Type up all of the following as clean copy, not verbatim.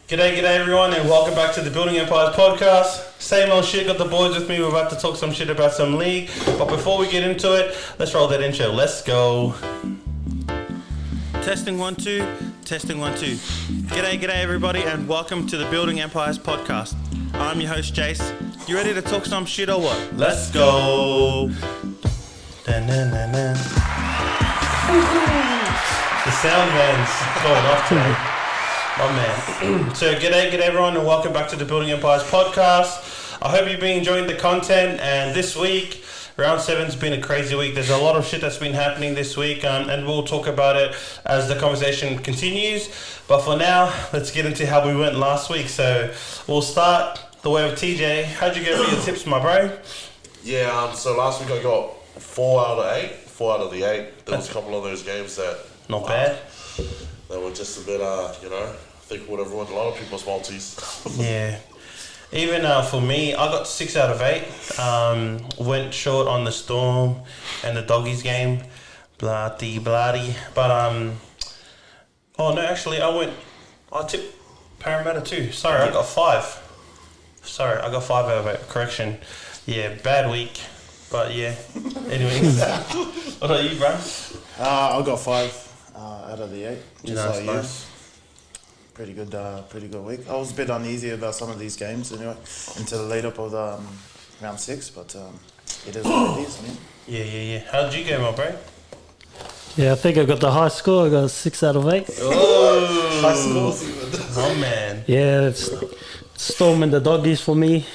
G'day everyone, and welcome back to the Building Empires podcast. Same old shit, got the boys with me. We're about to talk some shit about some league. But before we get into it, let's roll that intro. Let's go. Testing 1 2, testing 1 2. G'day everybody, and welcome to the Building Empires podcast. I'm your host Jace. You ready to talk some shit or what? Let's go. Dun, dun, dun, dun. The sound man's going off today. Oh man. So g'day everyone, and welcome back to the Building Empires podcast. I hope you've been enjoying the content, and this week, round 7's been a crazy week. There's a lot of shit that's been happening this week, and we'll talk about it as the conversation continues. But for now, let's get into how we went last week. So we'll start the way of TJ. How'd you go with your tips, my bro? Yeah, so last week I got 4 out of 8. 4 out of the 8. There was a couple of those games that... Not bad. They were just a bit, I think would have ruined a lot of people's multis. Yeah. Even for me, I got 6 out of 8. Went short on the Storm and the Doggies game. Bloody. But, oh no, actually I tipped Parramatta too. Sorry, I got 5. Sorry, I got 5 out of 8. Correction. Yeah, bad week. But yeah. Anyways. What about you, bro? I got 5 out of the 8. Just nice. Pretty good week. I was a bit uneasy about some of these games anyway, until the lead up of the round 6, but it is what it is. I mean. Yeah. How did you go, my bro? Yeah, I think I got the high score. I got 6 out of 8. Oh, High scores even. Oh man. Yeah, it's Storm and the Doggies for me.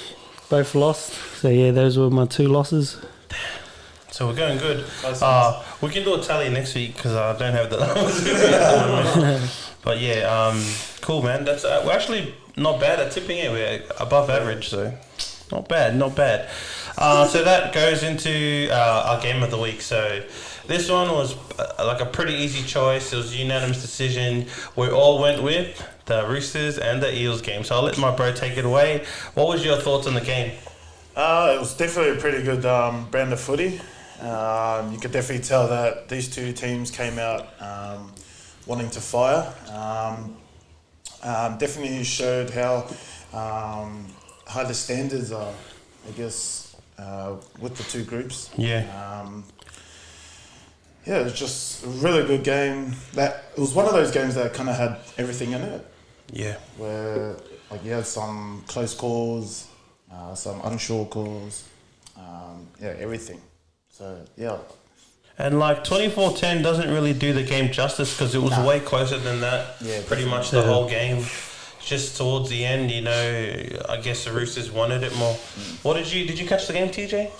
Both lost. So yeah, those were my 2 losses. So we're going good. We can do a tally next week because I don't have the numbers. But yeah, cool, man. That's we're actually not bad at tipping it. We're above average, so not bad. So that goes into our game of the week. So this one was like a pretty easy choice. It was a unanimous decision. We all went with the Roosters and the Eels game. So I'll let my bro take it away. What was your thoughts on the game? It was definitely a pretty good brand of footy. You could definitely tell that these 2 teams came out wanting to fire. Definitely showed how high the standards are, I guess, with the 2 groups. Yeah. It was just a really good game. It was one of those games that kind of had everything in it. Yeah. Where you had some close calls, some unsure calls, everything. So, yeah. And 24-10 doesn't really do the game justice because it was way closer than that. Yeah, pretty much the whole game. Just towards the end, I guess the Roosters wanted it more. What did you catch the game, TJ?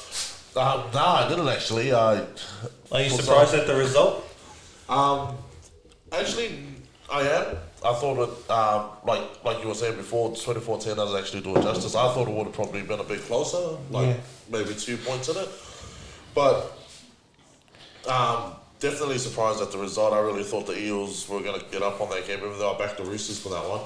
No, I didn't actually. Are you surprised at the result? Actually, I am. I thought it, like you were saying before, 24-10 doesn't actually do it justice. I thought it would have probably been a bit closer, maybe 2 points in it. But definitely surprised at the result. I really thought the Eels were going to get up on that game, even though I backed the Roosters for that one.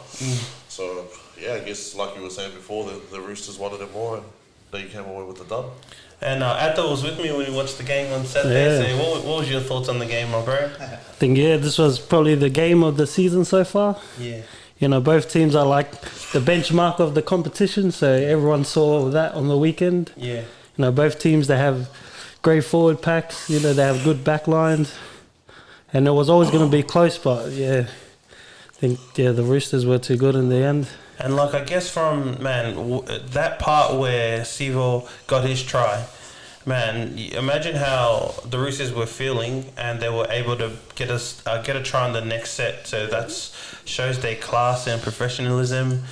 So, yeah, I guess like you were saying before, the Roosters wanted it more, and they came away with the dub. And Atto was with me when we watched the game on Saturday. Yeah. So what was your thoughts on the game, my bro? I think, this was probably the game of the season so far. Yeah. Both teams are like the benchmark of the competition, so everyone saw that on the weekend. Yeah. Both teams, they have great forward packs, they have good back lines. And it was always going to be close, but I think, the Roosters were too good in the end. And I guess from, that part where Sivo got his try, imagine how the Roosters were feeling, and they were able to get a try on the next set. So that shows their class and professionalism.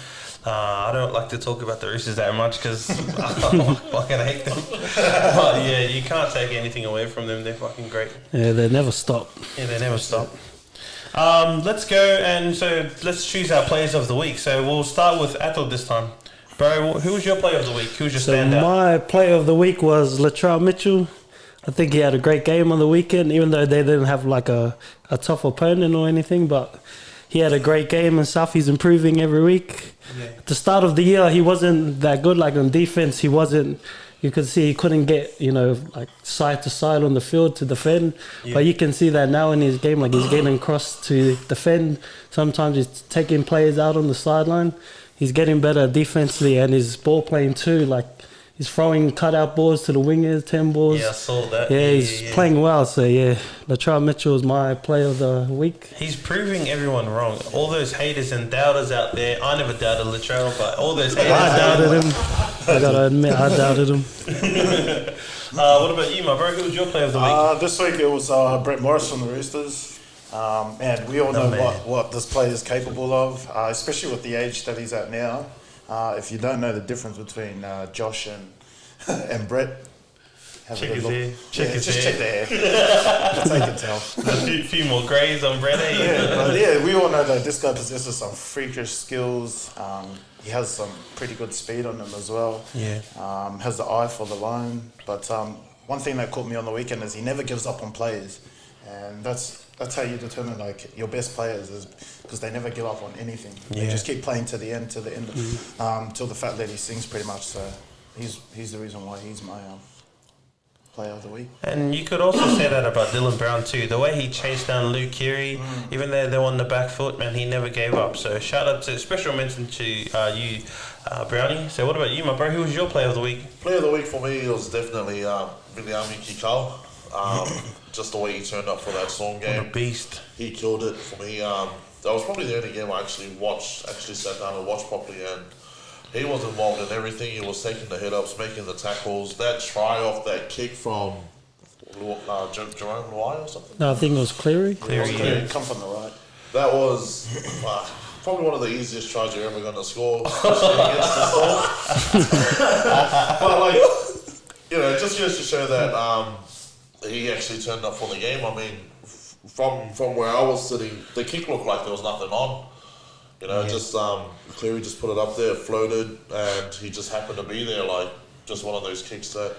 I don't like to talk about the Roosters that much because I fucking hate them. But yeah, you can't take anything away from them. They're fucking great. Yeah, they never stop. Yeah, they never stop. Let's go, and so let's choose our players of the week. So we'll start with Athol this time. Bro, who was your player of the week? Who was your standout? My player of the week was Latrell Mitchell. I think he had a great game on the weekend, even though they didn't have a tough opponent or anything, but he had a great game and stuff. He's improving every week. Yeah. At the start of the year, he wasn't that good. On defense, he wasn't, you could see he couldn't get, like side to side on the field to defend. Yeah. But you can see that now in his game, like he's getting across to defend. Sometimes he's taking players out on the sideline. He's getting better defensively, and his ball playing too. Like he's throwing cutout balls to the wingers, 10 balls. Yeah, I saw that. Yeah, he's playing well. So yeah, Latrell Mitchell is my player of the week. He's proving everyone wrong. All those haters and doubters out there. I never doubted Latrell, but all those haters. I doubted him. I gotta admit, I doubted him. What about you, my bro? Who was your player of the week? This week it was Brett Morris from the Roosters. Man, we all know what this player is capable of, especially with the age that he's at now. If you don't know the difference between Josh and Brett, have Check a his good hair. look. Check his just hair. check the hair. That's how you can tell. A few more greys on Brett, eh? Yeah, we all know that this guy possesses some freakish skills. He has some pretty good speed on him as well. Yeah. Has the eye for the line. But one thing that caught me on the weekend is he never gives up on plays, and that's how you determine like your best players, is because they never give up on anything. They just keep playing to the end, till the fat lady sings, pretty much. So he's the reason why he's my player of the week. And you could also say that about Dylan Brown too. The way he chased down Luke Keary, even though they were on the back foot, man, he never gave up. So shout out to, special mention to you, Brownie. So what about you, my bro? Who was your player of the week? Player of the week for me was definitely Viliami Kikau. Just the way he turned up for that Storm game. What a beast. He killed it for me. That was probably the only game I actually sat down and watched properly, and he was involved in everything. He was taking the hit-ups, making the tackles. That try off that kick from Jerome Luai or something? No, I think it was Cleary. Cleary. Come from the right. That was probably one of the easiest tries you're ever going to score, especially against the Storm. But, like, it just goes to show that he actually turned up for the game. I mean, from where I was sitting, the kick looked like there was nothing on. Just Cleary just put it up there, floated, and he just happened to be there. Like, just one of those kicks that,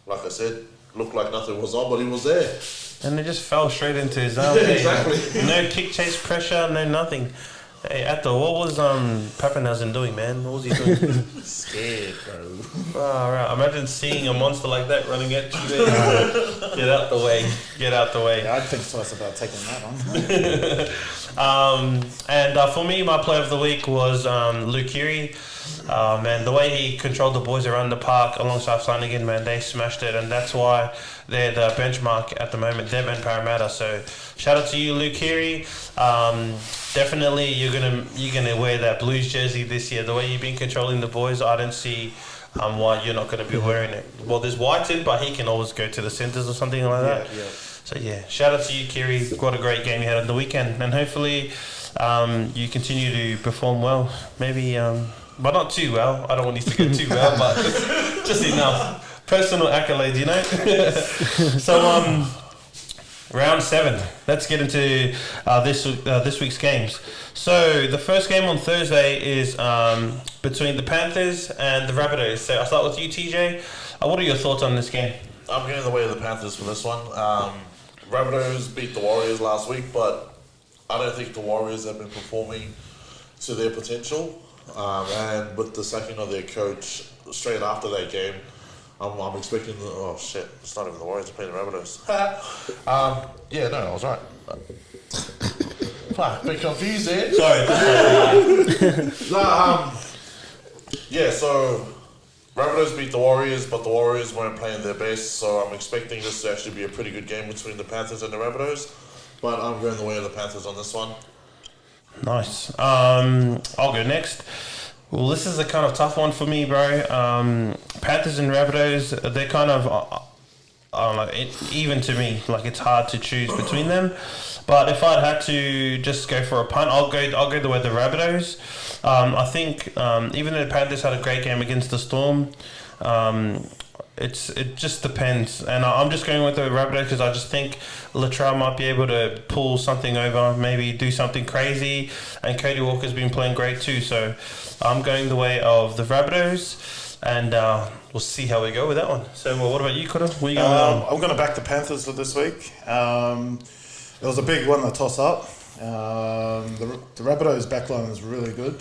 like I said, looked like nothing was on, but he was there. And it just fell straight into his arm. Exactly. No kick chase pressure, no nothing. Hey, Atto, what was Pappenhausen doing, man? What was he doing? Scared, bro. Oh, right. Imagine seeing a monster like that running at you there. Get out the way. Get out the way. Yeah, I'd think twice about taking that on. And for me, my player of the week was Luke Keary. Man, the way he controlled the boys around the park alongside Flanagan, man, they smashed it, and that's why they're the benchmark at the moment, them and Parramatta. So shout out to you, Luke Keary. Definitely, you're gonna wear that Blues jersey this year. The way you've been controlling the boys, I don't see why you're not going to be wearing it. Well, there's whites in, but he can always go to the centres or something like that. Yeah. So yeah, shout out to you, Keary. What a great game you had on the weekend, and hopefully you continue to perform well. Maybe, but not too well. I don't want you to go too well, but just enough. Personal accolades, So round 7. Let's get into this week's games. So the first game on Thursday is between the Panthers and the Rabbitohs. So I'll start with you, TJ. What are your thoughts on this game? I'm going the way of the Panthers for this one. Rabbitohs beat the Warriors last week, but I don't think the Warriors have been performing to their potential. And with the sacking of their coach straight after that game, I'm expecting it's not even the Warriors, they're playing the Rabbitohs. I was right. Fuck, bit confused there. Sorry. So Rabbitohs beat the Warriors, but the Warriors weren't playing their best, so I'm expecting this to actually be a pretty good game between the Panthers and the Rabbitohs. But I'm going the way of the Panthers on this one. Nice. I'll go next. Well, this is a kind of tough one for me, bro. Panthers and Rabbitohs, they're kind of, I don't know, even to me. Like, it's hard to choose between them. But if I'd had to just go for a punt, I'll go the way of the Rabbitohs. I think even though the Panthers had a great game against the Storm, it just depends. And I'm just going with the Rabbitohs because I just think Latrell might be able to pull something over, maybe do something crazy. And Cody Walker's been playing great too. So I'm going the way of the Rabbitohs. And we'll see how we go with that one. So what about you, Kura? What are you going I'm going to back the Panthers for this week. It was a big one to toss up. The Rabbitohs backline is really good.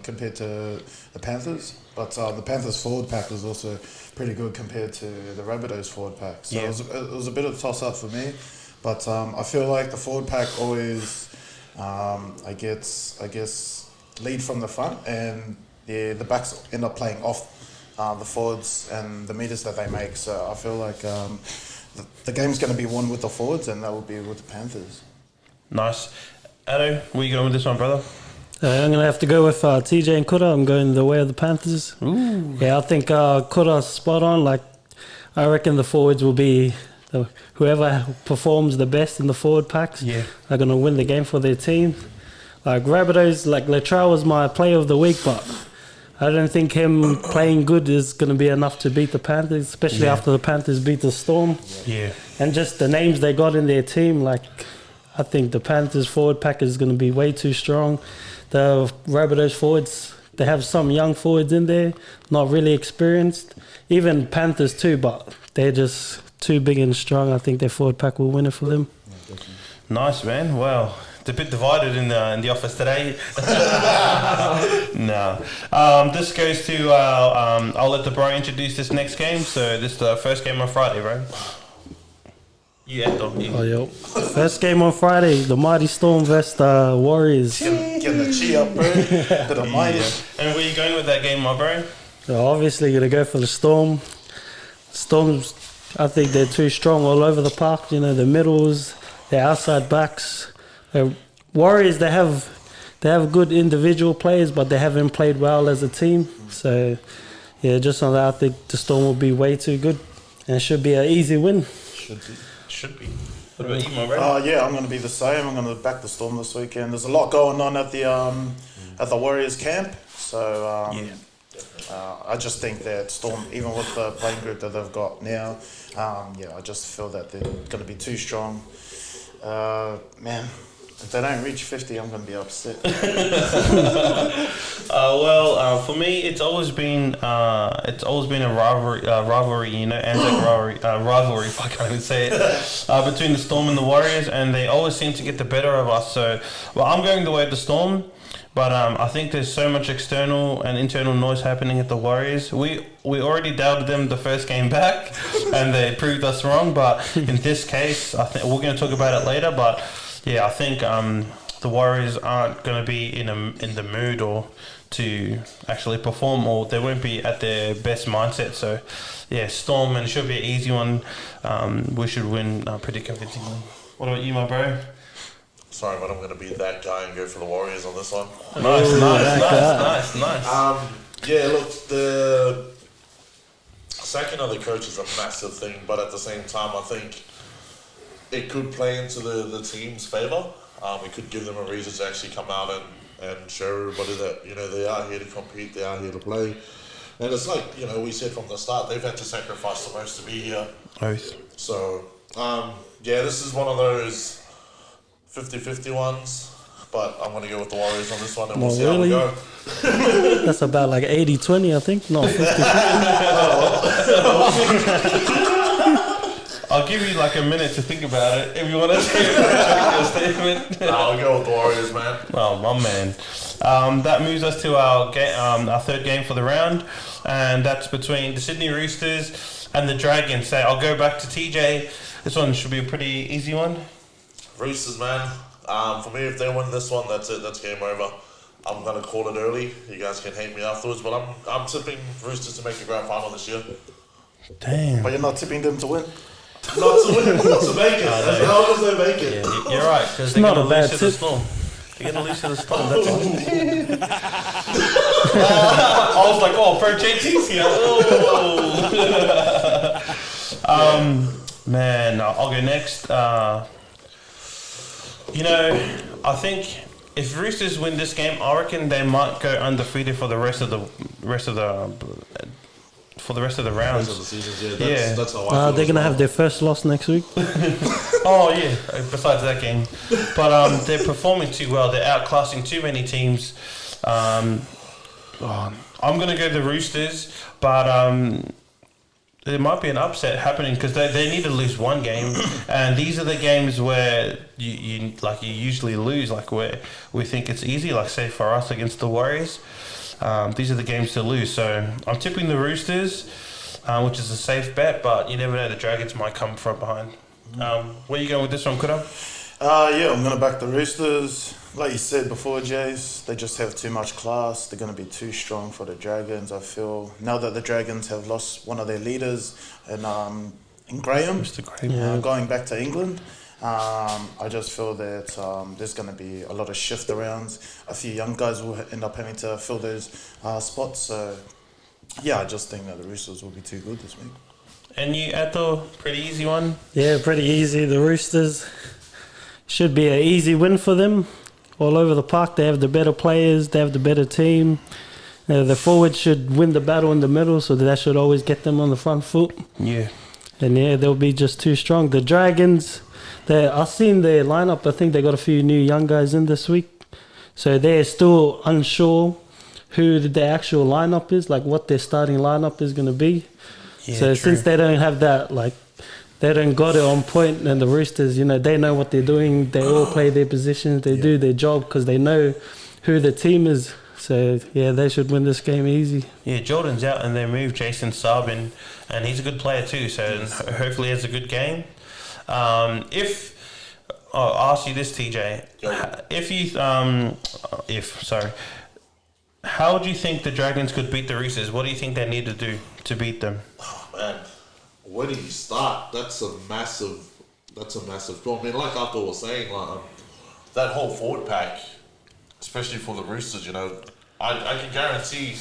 compared to the Panthers. But the Panthers forward pack was also pretty good compared to the Rabbitohs forward pack. So Yeah. it was a bit of a toss-up for me. But I feel like the forward pack always, I guess, lead from the front, and the backs end up playing off the forwards and the meters that they make. So I feel like the game's going to be won with the forwards, and that will be with the Panthers. Nice. Ado, where you going with this one, brother? I'm going to have to go with TJ and Kura. I'm going the way of the Panthers. Ooh. Yeah, I think Kura's spot on. Like, I reckon the forwards will be whoever performs the best in the forward packs. Yeah. Are going to win the game for their team. Like Rabbitohs, like Latrell was my player of the week, but I don't think him playing good is going to be enough to beat the Panthers, especially after the Panthers beat the Storm. Yeah. And just the names they got in their team, like I think the Panthers forward pack is going to be way too strong. The Rabbitohs forwards, they have some young forwards in there, not really experienced. Even Panthers too, but they're just too big and strong. I think their forward pack will win it for them. Nice, man. Wow. It's a bit divided in the office today. No. This goes to I'll let the bro introduce this next game. So this is the first game on Friday, bro. Yeah, Oh, yo. First game on Friday, the Mighty Storm versus the Warriors. Getting the chi up, bro. Bit of mighty. And where you going with that game, my bro? So obviously going to go for the Storm. Storms, I think they're too strong all over the park. You know, the middles, their outside backs. The Warriors, they have good individual players, but they haven't played well as a team. So, yeah, just on that, I think the Storm will be way too good. And it should be an easy win. Should be. What about you, my bro? Yeah, I'm going to be the same. I'm going to back the Storm this weekend. There's a lot going on at the Warriors camp. So, I just think that Storm, even with the playing group that they've got now, I just feel that they're going to be too strong. Man, if they don't reach 50, I'm going to be upset. For me, it's always been a rivalry, you know, Anzac rivalry, if I can't even say it, between the Storm and the Warriors, and they always seem to get the better of us. So, I'm going the way of the Storm. But I think there's so much external and internal noise happening at the Warriors. We already doubted them the first game back, and they proved us wrong. But in this case, I think we're going to talk about it later. But yeah, I think the Warriors aren't going to be in the mood or to actually perform, or they won't be at their best mindset. So yeah, Storm, and it should be an easy one. We should win pretty convincingly. What about you, my bro? Sorry, but I'm going to be that guy and go for the Warriors on this one. Nice. Yeah, look, the sacking of the coach is a massive thing, but at the same time, I think it could play into the team's favour. It could give them a reason to actually come out and show everybody that, you know, they are here to compete, they are here to play. And it's like, you know, we said from the start, they've had to sacrifice the most to be here. Oath. So, this is one of those 50-50 ones, but I'm going to go with the Warriors on this one, and we'll see how we go. That's about like 80-20, I think. No, 50. I'll give you like a minute to think about it if you want to say a statement. I'll go with the Warriors, man. Oh, my man. That moves us to our third game for the round, and that's between the Sydney Roosters and the Dragons. So I'll go back to TJ. This one should be a pretty easy one. Roosters, man. For me, if they win this one, that's it. That's game over. I'm going to call it early. You guys can hate me afterwards, but I'm tipping Roosters to make the grand final this year. Damn. But you're not tipping them to win? Not to win, to make it. As long as they make it. Yeah, you're right, because they're going to lose to the Storm. They're going to lose to the Storm, that's all. I was like, Pro JT's here. Man, I'll go next. I think if Roosters win this game, I reckon they might go undefeated for the rest of the rounds. Rest of the season, that's how I feel. They're gonna have their first loss next week. Oh yeah, besides that game, but they're performing too well. They're outclassing too many teams. I'm gonna go the Roosters, but there might be an upset happening because they need to lose one game, and these are the games where you usually lose, like where we think it's easy, like say for us against the Warriors. These are the games to lose. So I'm tipping the Roosters, which is a safe bet, but you never know, the Dragons might come from behind. Where are you going with this one, Kura? Yeah, I'm going to back the Roosters. Like you said before, Jace, they just have too much class. They're going to be too strong for the Dragons, I feel. Now that the Dragons have lost one of their leaders in Graham, Mr. Graham, going back to England, I just feel that there's going to be a lot of shift arounds. A few young guys will end up having to fill those spots. So, yeah, I just think that the Roosters will be too good this week. And you, Ato, pretty easy one? Yeah, pretty easy. The Roosters should be an easy win for them. All over the park, they have the better players, they have the better team. The forwards should win the battle in the middle, so that should always get them on the front foot. Yeah. And yeah, they'll be just too strong. The Dragons, I've seen their lineup. I think they got a few new young guys in this week. So they're still unsure who the actual lineup is, like what their starting lineup is going to be. Yeah, so true. Since they don't have that, like, they don't got it on point, and the Roosters, they know what they're doing. They all play their positions. They do their job because they know who the team is. So, yeah, they should win this game easy. Yeah, Jordan's out and they moved Jason Sarbin, and he's a good player too, so hopefully he has a good game. I'll ask you this, TJ. How do you think the Dragons could beat the Roosters? What do you think they need to do to beat them? Oh, man. Where do you start? That's a massive goal. I mean, like Arthur was saying, that whole forward pack, especially for the Roosters, I can guarantee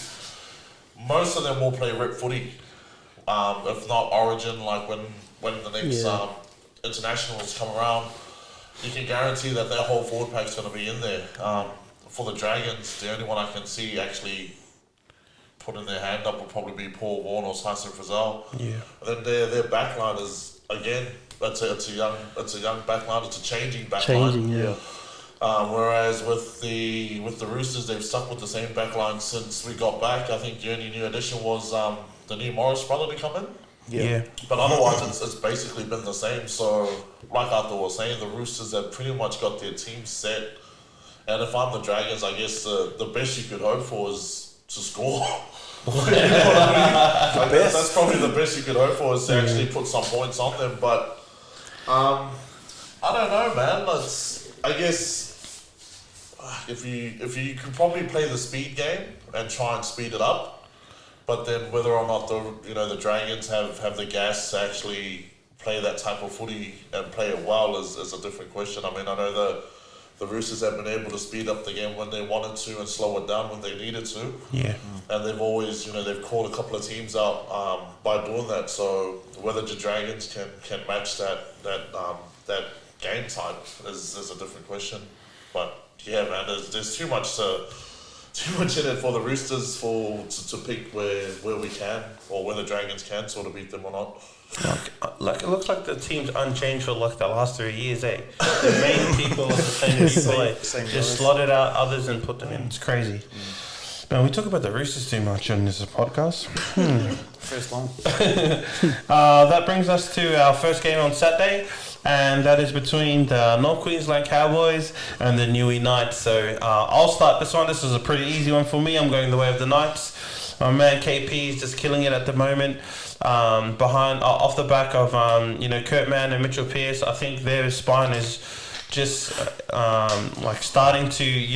most of them will play rep footy, if not Origin, like when the next internationals come around. You can guarantee that whole forward pack's going to be in there. For the Dragons, the only one I can see actually putting their hand up will probably be Paul Vaughan or Saiso Frizzell. Yeah. And then their backline is, again, it's a young backline. It's a changing backline. Whereas with the Roosters, they've stuck with the same backline since we got back. I think the only new addition was the new Morris brother to come in. Yeah. But otherwise, it's basically been the same. So, like Arthur was saying, the Roosters have pretty much got their team set. And if I'm the Dragons, I guess the best you could hope for is to score. That's probably the best you could hope for, is to actually put some points on them. But I don't know, man. I guess if you could probably play the speed game and try and speed it up, but then whether or not the Dragons have the gas to actually play that type of footy and play it well is a different question. I mean, I know the Roosters have been able to speed up the game when they wanted to and slow it down when they needed to. Yeah. And they've always, they've caught a couple of teams out by doing that. So whether the Dragons can match that game type is a different question. But yeah, man, there's too much in it for the Roosters to pick where we can, or where the Dragons can sort of beat them or not. Like it looks like the team's unchanged for like the last 3 years, eh? The main people are the same people. Just slotted out others and put them in. It's crazy. Man, we talk about the Roosters too much on this podcast. First one. That brings us to our first game on Saturday, and that is between the North Queensland Cowboys and the Newey Knights. So I'll start this one. This is a pretty easy one for me. I'm going the way of the Knights. My man KP is just killing it at the moment. Off the back of Kurt Mann and Mitchell Pearce. I think their spine is just starting to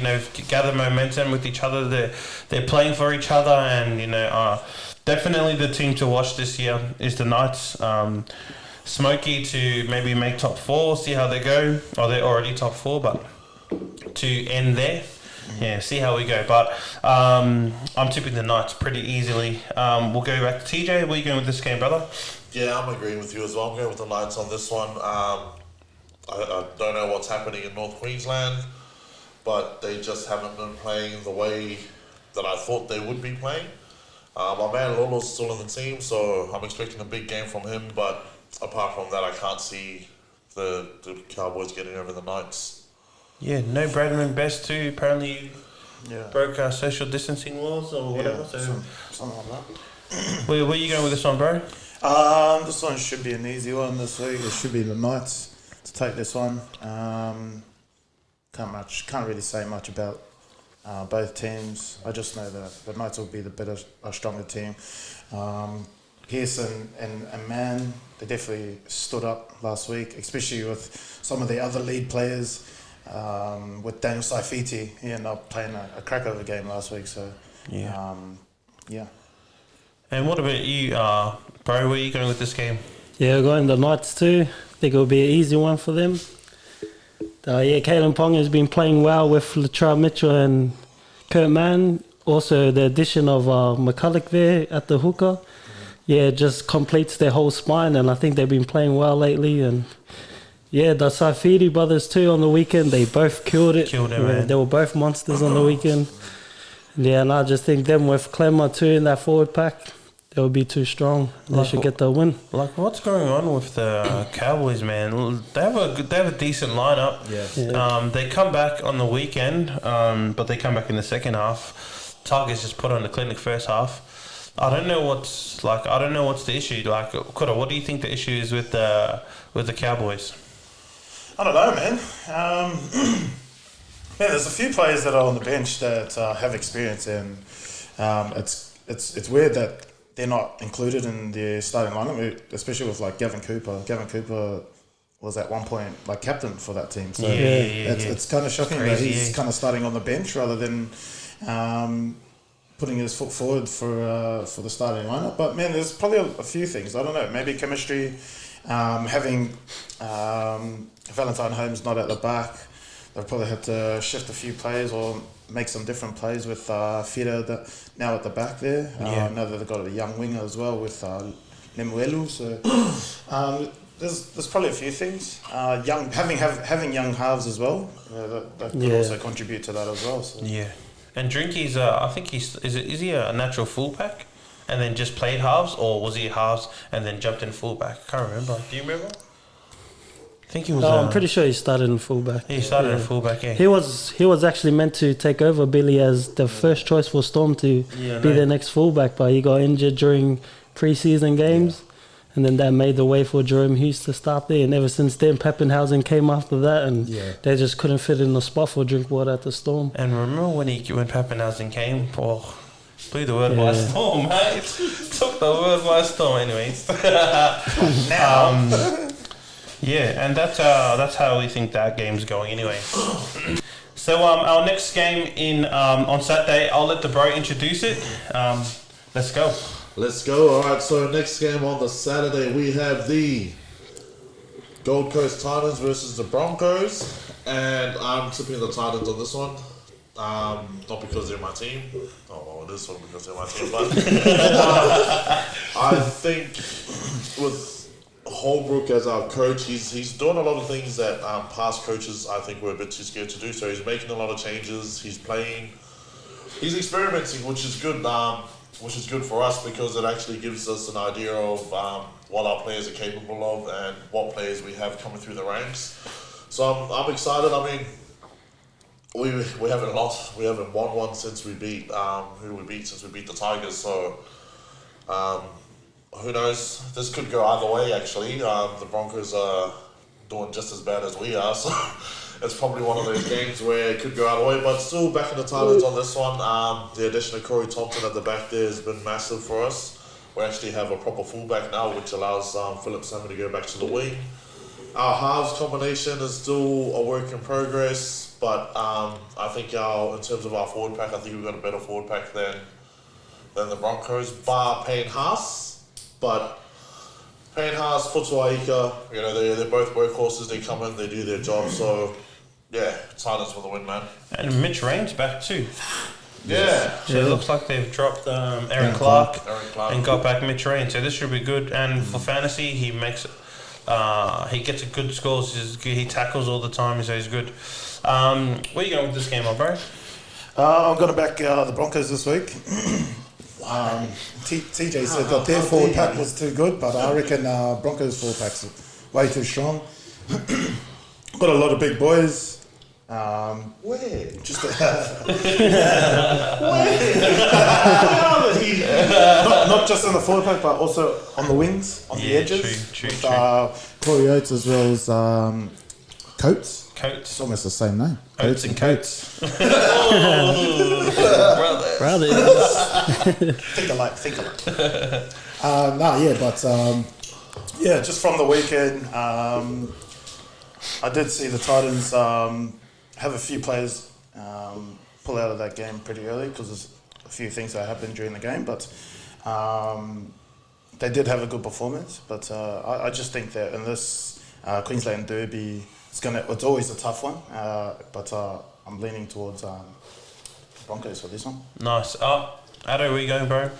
gather momentum with each other. They're playing for each other, and definitely the team to watch this year is the Knights. Smokey to maybe make top 4, see how they go. Or they're already top 4, but to end there. Yeah, see how we go. But I'm tipping the Knights pretty easily. We'll go back to TJ. Where are you going with this game, brother? Yeah, I'm agreeing with you as well. I'm going with the Knights on this one. I don't know what's happening in North Queensland, but they just haven't been playing the way that I thought they would be playing. My man Lolo's still in the team, so I'm expecting a big game from him. But apart from that, I can't see the Cowboys getting over the Knights. Yeah, no Bradman Best too. Apparently, broke our social distancing laws or whatever. So something like Where are you going with this one, bro? This one should be an easy one this week. It should be the Knights to take this one. Can't really say much about both teams. I just know that the Knights will be a stronger team. Pearson and Man, they definitely stood up last week, especially with some of the other lead players. With Daniel Saifiti, he ended up playing a crack of a game last week. So yeah. And what about you, bro? Where are you going with this game? Yeah, we're going the Knights too. I think it'll be an easy one for them. Kalen Pong has been playing well with Latrell Mitchell and Kurt Mann. Also, the addition of McCulloch there at the hooker. Yeah, just completes their whole spine, and I think they've been playing well lately. And yeah, the Saifidi brothers too on the weekend, they both killed it. Man. They were both monsters on the weekend. Yeah, and I just think them with Clemmer too in that forward pack, they'll be too strong. They should get the win. Like, what's going on with the Cowboys, man? They have a decent lineup. Yeah. They come back on the weekend, but they come back in the second half. Tigers just put on the clinic first half. I don't know what's the issue. Like, Kura, what do you think the issue is with the Cowboys? I don't know, man. There's a few players that are on the bench that have experience, and it's weird that they're not included in the starting lineup, especially with like Gavin Cooper. Gavin Cooper was at one point like captain for that team, so it's kind of shocking that he's kind of starting on the bench rather than putting his foot forward for the starting lineup. But man, there's probably a few things. I don't know. Maybe chemistry, having Valentine Holmes not at the back. They've probably had to shift a few plays or make some different plays with Fida now at the back there. Now that they've got a young winger as well with Nemuelu. So there's probably a few things. Having young halves as well. That could also contribute to that as well. So. Yeah. And Drinky's, I think is he a natural fullback and then just played halves, or was he halves and then jumped in fullback? I can't remember. Do you remember? I think he was. I'm pretty sure he started in fullback. He started in fullback. Yeah. He was actually meant to take over Billy as the first choice for Storm to be the next fullback, but he got injured during pre-season games. Yeah. And then that made the way for Jerome Hughes to start there. And ever since then, Pappenhausen came after that, and they just couldn't fit in the spot for Drinkwater at the Storm. And remember when Pappenhausen came? Blew the world by storm, mate. Took the world by storm, anyways. And that's how we think that game's going, anyway. So our next game on Saturday, I'll let the bro introduce it. Let's go. Let's go. All right, so next game on the Saturday, we have the Gold Coast Titans versus the Broncos. And I'm tipping the Titans on this one. Not because they're my team. Oh, well, it is one because they're my team. But I think with Holbrook as our coach, he's doing a lot of things that past coaches, I think, were a bit too scared to do. So he's making a lot of changes. He's experimenting, which is good. Which is good for us because it actually gives us an idea of what our players are capable of and what players we have coming through the ranks. So I'm excited. I mean, we haven't lost. We haven't won one since we beat since we beat the Tigers. So who knows? This could go either way. Actually, the Broncos are doing just as bad as we are. So. It's probably one of those games where it could go either way, but still backing the Titans on this one. The addition of Corey Thompson at the back there has been massive for us. We actually have a proper fullback now, which allows Philip Salmon to go back to the wing. Our halves combination is still a work in progress, but I think in terms of our forward pack, I think we've got a better forward pack than the Broncos, bar Payne Haas. But Payne Haas, Futuaika, they're both workhorses. They come in, they do their job. So, yeah, Titans for the win, man. And Mitch Rain's back too. Yeah. So it looks like they've dropped Aaron Clark and got back Mitch Rain. So this should be good. And for fantasy, he makes he gets a good scores. He tackles all the time, so he's good. Where are you going with this game, my bro? I'm going to back the Broncos this week. TJ said that their forward pack was too good, but I reckon Broncos forward pack's way too strong. Got a lot of big boys. Where? Just Where? not just in the forward pack, but also on the wings, on the edges. True. Corey Oates as well as Coates. It's Coates. almost the same name. Oates and Coates. Brother. Think alike. Yeah, just from the weekend, I did see the Titans have a few players pull out of that game pretty early because there's a few things that happened during the game, but they did have a good performance. But I just think that in this Queensland Derby, it's always a tough one, but I'm leaning towards Broncos for this one. Nice. Ado, where you going, bro?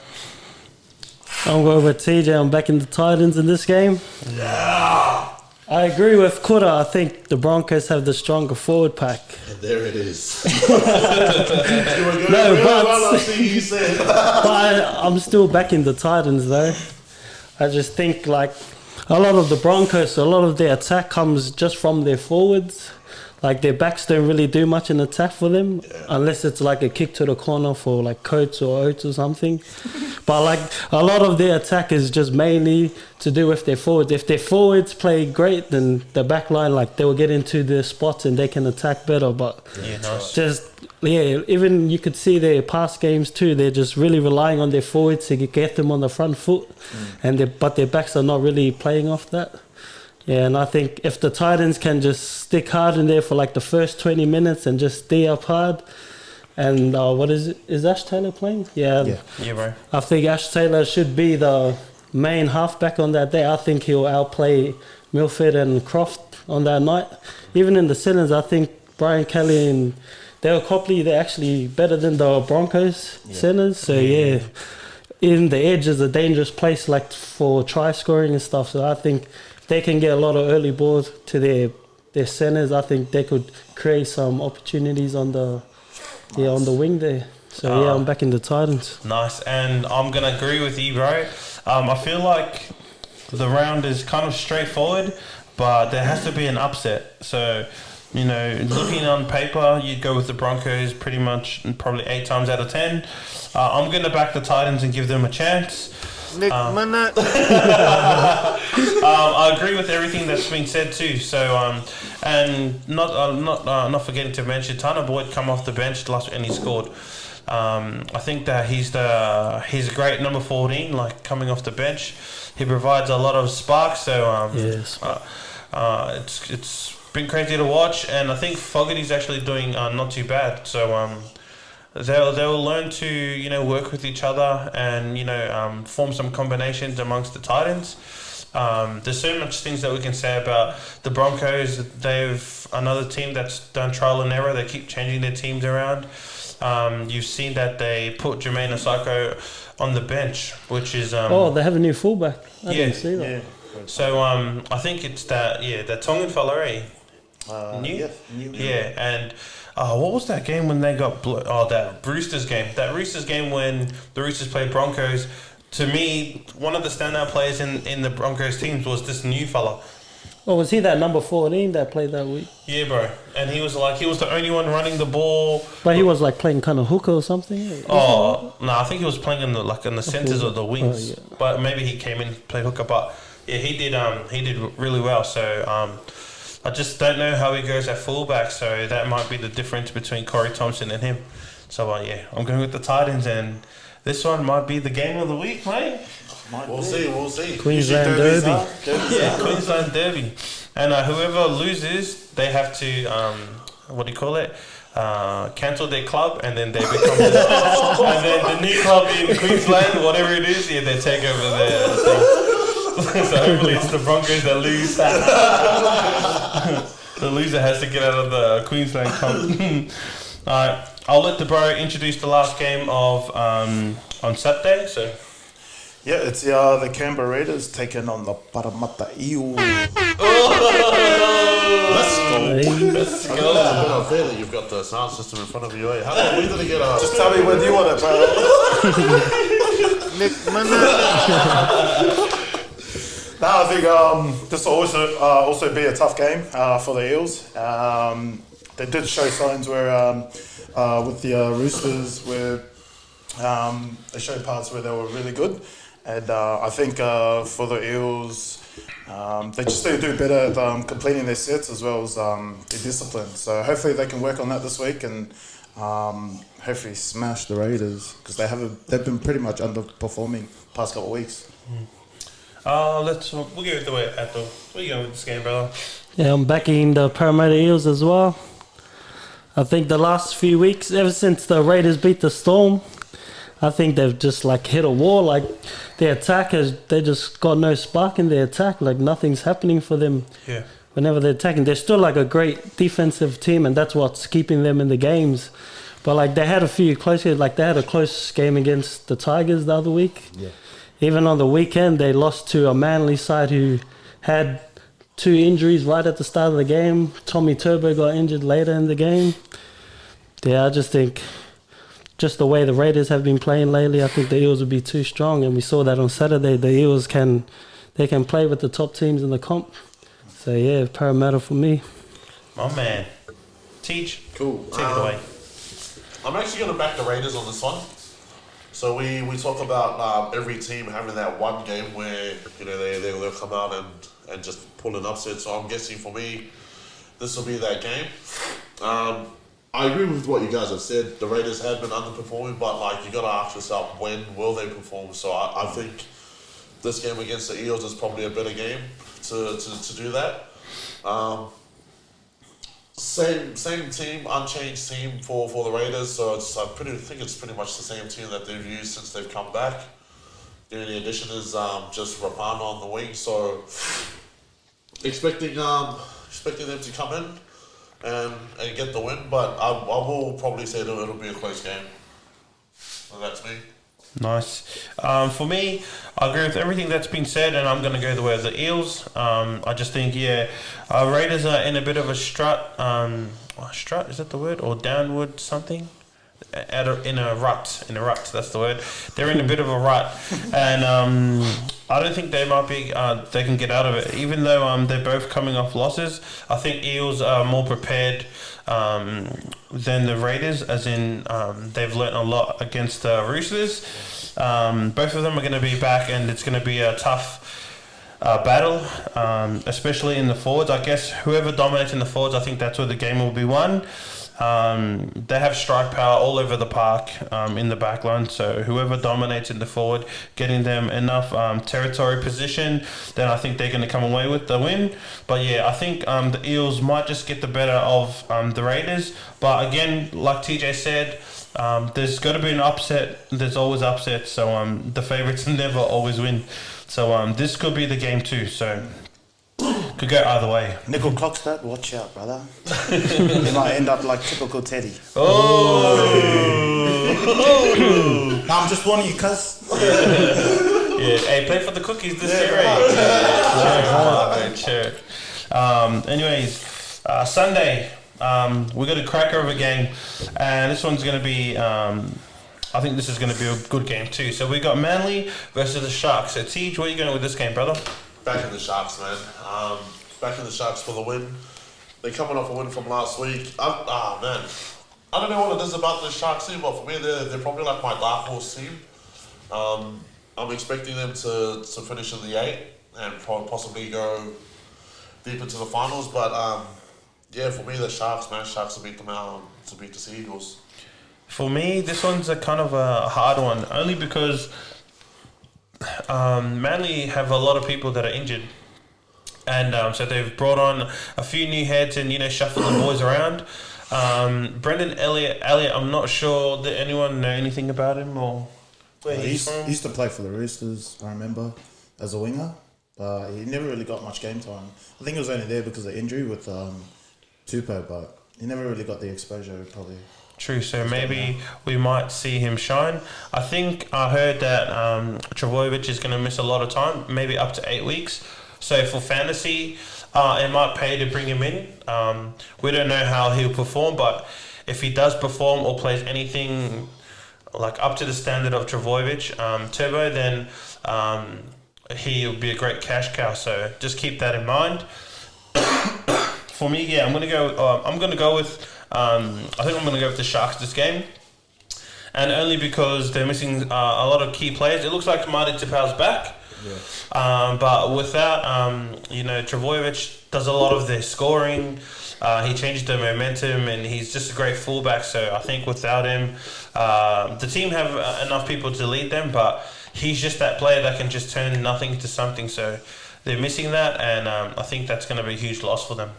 I'm going with TJ. I'm backing the Titans in this game. Yeah. I agree with Kura. I think the Broncos have the stronger forward pack. And there it is. But I see you said. I'm still backing the Titans though. I just think like a lot of the Broncos, a lot of their attack comes just from their forwards. Like their backs don't really do much in attack for them, unless it's like a kick to the corner for like Coates or Oates or something. But like a lot of their attack is just mainly to do with their forwards. If their forwards play great, then the back line, like they will get into their spots and they can attack better. But even you could see their past games too. They're just really relying on their forwards to get them on the front foot, but their backs are not really playing off that. Yeah, and I think if the Titans can just stick hard in there for like the first 20 minutes and just stay up hard, and what is it? Is Ash Taylor playing? Yeah, bro. I think Ash Taylor should be the main halfback on that day. I think he'll outplay Milford and Croft on that night. Even in the centers, I think Brian Kelly and Dale Copley, they're actually better than the Broncos centers. So in the edge is a dangerous place like for try scoring and stuff. So I think they can get a lot of early balls to their centers. I think they could create some opportunities on the on the wing there. So I'm backing the Titans. Nice, and I'm gonna agree with you, bro. I feel like the round is kind of straightforward, but there has to be an upset. So, looking on paper, you'd go with the Broncos pretty much, probably 8 times out of 10. I'm gonna back the Titans and give them a chance. I agree with everything that's been said too. So and not forgetting to mention Tanner Boyd come off the bench last and he scored. I think that he's a great number 14, like coming off the bench. He provides a lot of spark. So it's been crazy to watch, and I think Fogarty's actually doing not too bad. So they'll learn to work with each other and form some combinations amongst the Titans. There's so much things that we can say about the Broncos. They've another team that's done trial and error. They keep changing their teams around. You've seen that they put Jermaine Osako on the bench, which is they have a new fullback. I didn't see that. Yeah. So I think it's that Tongan fella, new. And what was that game when they got that Roosters game? That Roosters game when the Roosters played Broncos. To me, one of the standout players in the Broncos teams was this new fella. Oh, was he that number 14 that played that week? Yeah, bro. And he was the only one running the ball. But he was like playing kind of hooker or something. No, I think he was playing in the centers or the wings. But maybe he came in and played hooker. But yeah, he did really well. So I just don't know how he goes at fullback. So that might be the difference between Corey Thompson and him. So I'm going with the Titans, and this one might be the game of the week, mate. We'll see. Queensland Derby. Queensland Derby. And whoever loses, they have to, cancel their club, and then they become and then the new club in Queensland, whatever it is, they take over their thing. So hopefully it's the Broncos that lose. The loser has to get out of the Queensland club. Alright, I'll let the bro introduce the last game of on Saturday. So yeah, it's the Canberra Raiders taking on the Parramatta Eels. Let's go. It's a bit unfair that you've got the sound system in front of you. How long we did to get up? Just tell me whether you want it, bro. I think this will also be a tough game for the Eels. They did show signs where with the Roosters where They showed parts where they were really good, and I think for the Eels, they just need to do better at completing their sets as well as their discipline. So hopefully they can work on that this week and hopefully smash the Raiders because they've been pretty much underperforming past couple of weeks. We'll go with the way Ato. Where you going with this game, brother? Yeah, I'm backing the Parramatta Eels as well. I think the last few weeks, ever since the Raiders beat the Storm, I think they've just like hit a wall. Like their attack they just got no spark in their attack. Like nothing's happening for them. Yeah. Whenever they're attacking, they're still like a great defensive team, and that's what's keeping them in the games. But like they had a few close games. Like they had a close game against the Tigers the other week. Yeah. Even on the weekend, they lost to a Manly side who had 2 injuries right at the start of the game. Tommy Turbo got injured later in the game. Yeah, I just think just the way the Raiders have been playing lately, I think the Eels will be too strong, and we saw that on Saturday. The Eels can play with the top teams in the comp. So yeah, Parramatta for me. My man. Teach. Cool. Take it away. I'm actually going to back the Raiders on this one. So we talk about every team having that one game where they'll come out and just pull an upset. So I'm guessing for me, this will be that game. I agree with what you guys have said. The Raiders have been underperforming, but like you got to ask yourself, when will they perform? So I think this game against the Eels is probably a better game to do that. Same team, unchanged team for the Raiders. So I think it's pretty much the same team that they've used since they've come back. The only addition is just Rapana on the wing. So expecting them to come in and get the win, but I will probably say that it'll be a close game. So that's me. Nice. For me, I agree with everything that's been said, and I'm going to go the way of the Eels. I just think, Raiders are in a bit of a strut. Strut, is that the word? Or downward something? In a rut, that's the word. They're in a bit of a rut, and I don't think they might be. They can get out of it, even though they're both coming off losses. I think Eels are more prepared than the Raiders, as in they've learnt a lot against the Roosters. Both of them are going to be back, and it's going to be a tough battle, especially in the forwards. I guess whoever dominates in the forwards, I think that's where the game will be won. They have strike power all over the park in the back line, so whoever dominates in the forward, getting them enough territory position, then I think they're going to come away with the win. But yeah, I think the Eels might just get the better of the Raiders. But again, like TJ said, there's got to be an upset. There's always upsets, so the favourites never always win. So this could be the game too, so could go either way. Nickel Clockstad, watch out, brother. You might end up like typical Teddy. Oh! No, I'm just warning you, cuz. Yeah, hey, play for the cookies this year, right? Sure. Anyways, Sunday, we got a cracker of a game, and this one's going to be, I think this is going to be a good game too. So we got Manly versus the Sharks. So Tej, where are you going with this game, brother? Back in the Sharks, man. Back in the Sharks for the win. They're coming off a win from last week. Man. I don't know what it is about the Sharks team, but for me, they're probably like my dark horse team. I'm expecting them to finish in the 8 and possibly go deep into the finals. But for me, the Sharks, man. Sharks will beat them out to beat the Sea Eagles. For me, this one's a kind of a hard one, only because Manly have a lot of people that are injured, and so they've brought on a few new heads and shuffled the boys around. Brendan Elliott, I'm not sure that anyone know anything about him or where he's from. He used to play for the Roosters, I remember, as a winger, but he never really got much game time. I think he was only there because of injury with Tupou, but he never really got the exposure probably. True, so maybe we might see him shine. I think I heard that Trbojevic is going to miss a lot of time, maybe up to 8 weeks. So for fantasy, it might pay to bring him in. We don't know how he'll perform, but if he does perform or plays anything like up to the standard of Trbojevic, Turbo, then he'll be a great cash cow. So just keep that in mind. For me, I'm going to go with. I think I'm going to go with the Sharks this game. and only because they're missing a lot of key players. It looks like Marty Tapau's back, but without Travojevic does a lot of their scoring. He changed the momentum, and he's just a great fullback. So I think without him, the team have enough people to lead them, but he's just that player that can just turn nothing into something. So they're missing that, and I think that's going to be a huge loss for them.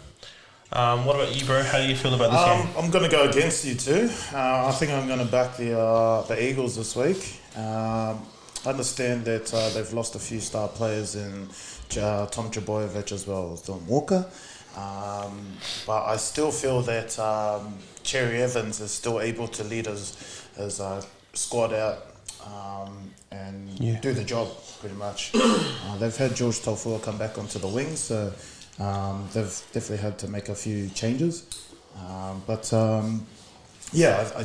What about you, bro? How do you feel about this game? I'm going to go against you too. I think I'm going to back the Eagles this week. I understand that they've lost a few star players in Tom Trbojevic as well as Don Walker. But I still feel that Cherry Evans is still able to lead his squad out and do the job pretty much. They've had George Taufua come back onto the wings, so they've definitely had to make a few changes. I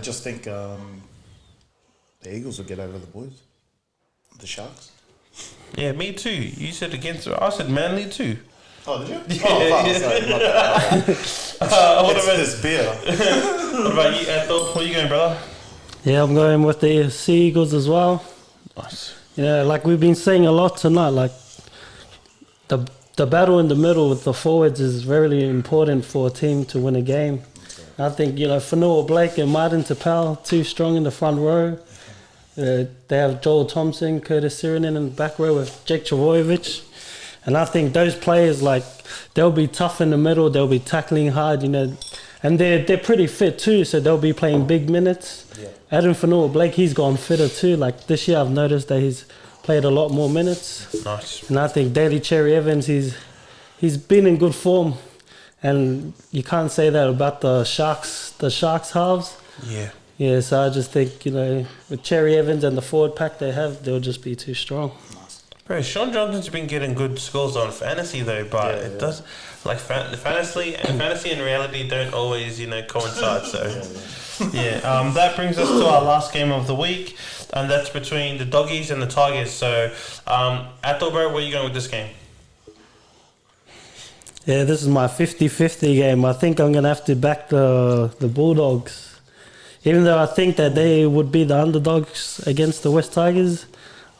just think the Eagles will get over the boys, the Sharks. Yeah, me too. You said against. I said Manly too. Oh, did you? What about this beer? What about you, Ethel? Where you going, brother? Yeah, I'm going with the Sea Eagles as well. Nice. Like we've been saying a lot tonight, like the battle in the middle with the forwards is very important for a team to win a game. I think, Fanua Blake and Martin Tapau, too strong in the front row. They have Joel Thompson, Curtis Sirenen in the back row with Jake Travojevic. And I think those players, they'll be tough in the middle, they'll be tackling hard, and they're pretty fit too, so they'll be playing big minutes. Yeah. Adam Fanua Blake, he's gone fitter too. Like this year, I've noticed that he's played a lot more minutes. Nice. And I think Daly Cherry Evans, he's been in good form, and you can't say that about the Sharks halves. Yeah. Yeah, so I just think, with Cherry Evans and the forward pack they have, they'll just be too strong. Bro, Sean Johnson's been getting good scores on fantasy though, but it does fantasy and reality don't always coincide. So that brings us to our last game of the week, and that's between the Doggies and the Tigers. So, Athelbert, where are you going with this game? Yeah, this is my 50-50 game. I think I'm gonna have to back the Bulldogs, even though I think that they would be the underdogs against the West Tigers.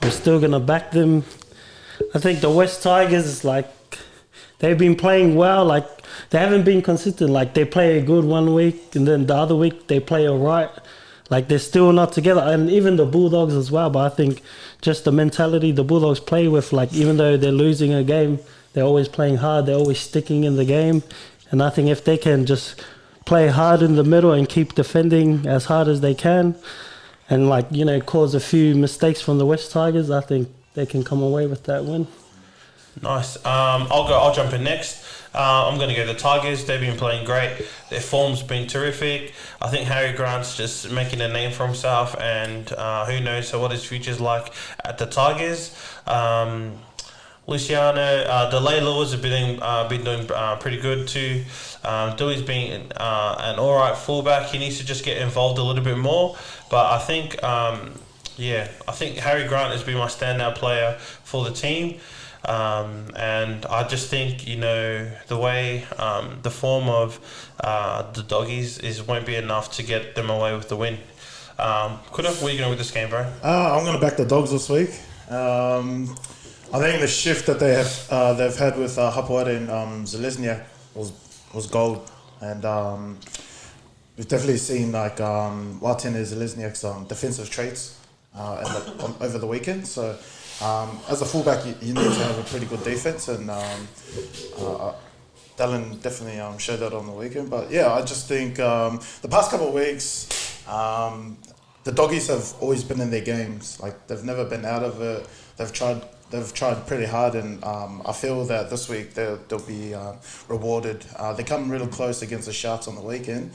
I'm still gonna back them. I think the West Tigers, they've been playing well. They haven't been consistent. They play a good one week, and then the other week they play all right. They're still not together. And even the Bulldogs as well. But I think just the mentality the Bulldogs play with, even though they're losing a game, they're always playing hard. They're always sticking in the game. And I think if they can just play hard in the middle and keep defending as hard as they can, and cause a few mistakes from the West Tigers, I think they can come away with that win. Nice. I'll jump in next. I'm going to go the Tigers. They've been playing great. Their form's been terrific. I think Harry Grant's just making a name for himself, and who knows what his future's like at the Tigers. Luciano, Delay Lewis have been doing pretty good too. Dewey's been an alright fullback. He needs to just get involved a little bit more. But I think, I think Harry Grant has been my standout player for the team. And I just think, the way the form of the Doggies won't be enough to get them away with the win. Kura, where are you going with this game, bro? I'm going to back the Dogs this week. I think the shift that they've had with Hapoel and Zelezniak was gold, and we've definitely seen Martin and Zelezniak's defensive traits over the weekend. So as a fullback, you need to have a pretty good defense, and Dallin definitely showed that on the weekend. But yeah, I just think the past couple of weeks, the Doggies have always been in their games. They've never been out of it. They've tried pretty hard, and I feel that this week they'll be rewarded. They come really close against the Sharks on the weekend.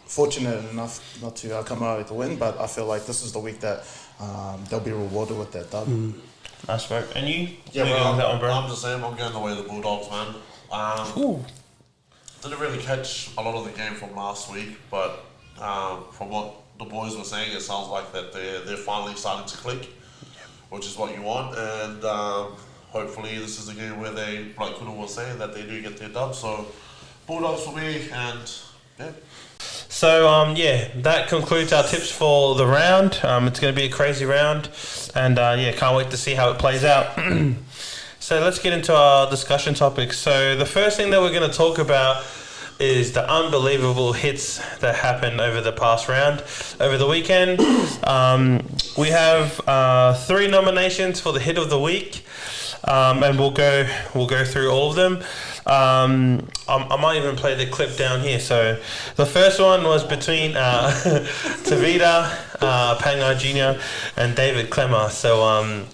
Fortunate enough not to come out with the win, but I feel like this is the week that they'll be rewarded with that dub. Nice, bro. And you? Yeah, bro? I'm the same. I'm going the way of the Bulldogs, man. Didn't really catch a lot of the game from last week, but from what the boys were saying, it sounds like that they're finally starting to click, which is what you want. And hopefully this is a game where they, like Kura was saying, that they do get their dub. So Bulldogs for me, and yeah. So yeah, that concludes our tips for the round. It's going to be a crazy round, and yeah, can't wait to see how it plays out. So let's get into our discussion topics. So the first thing that we're going to talk about is the unbelievable hits that happened over the past round, over the weekend. We have 3 nominations for the hit of the week, and we'll go through all of them. I might even play the clip down here. So the first one was between Tavita Pangai Jr. and David Clemmer. So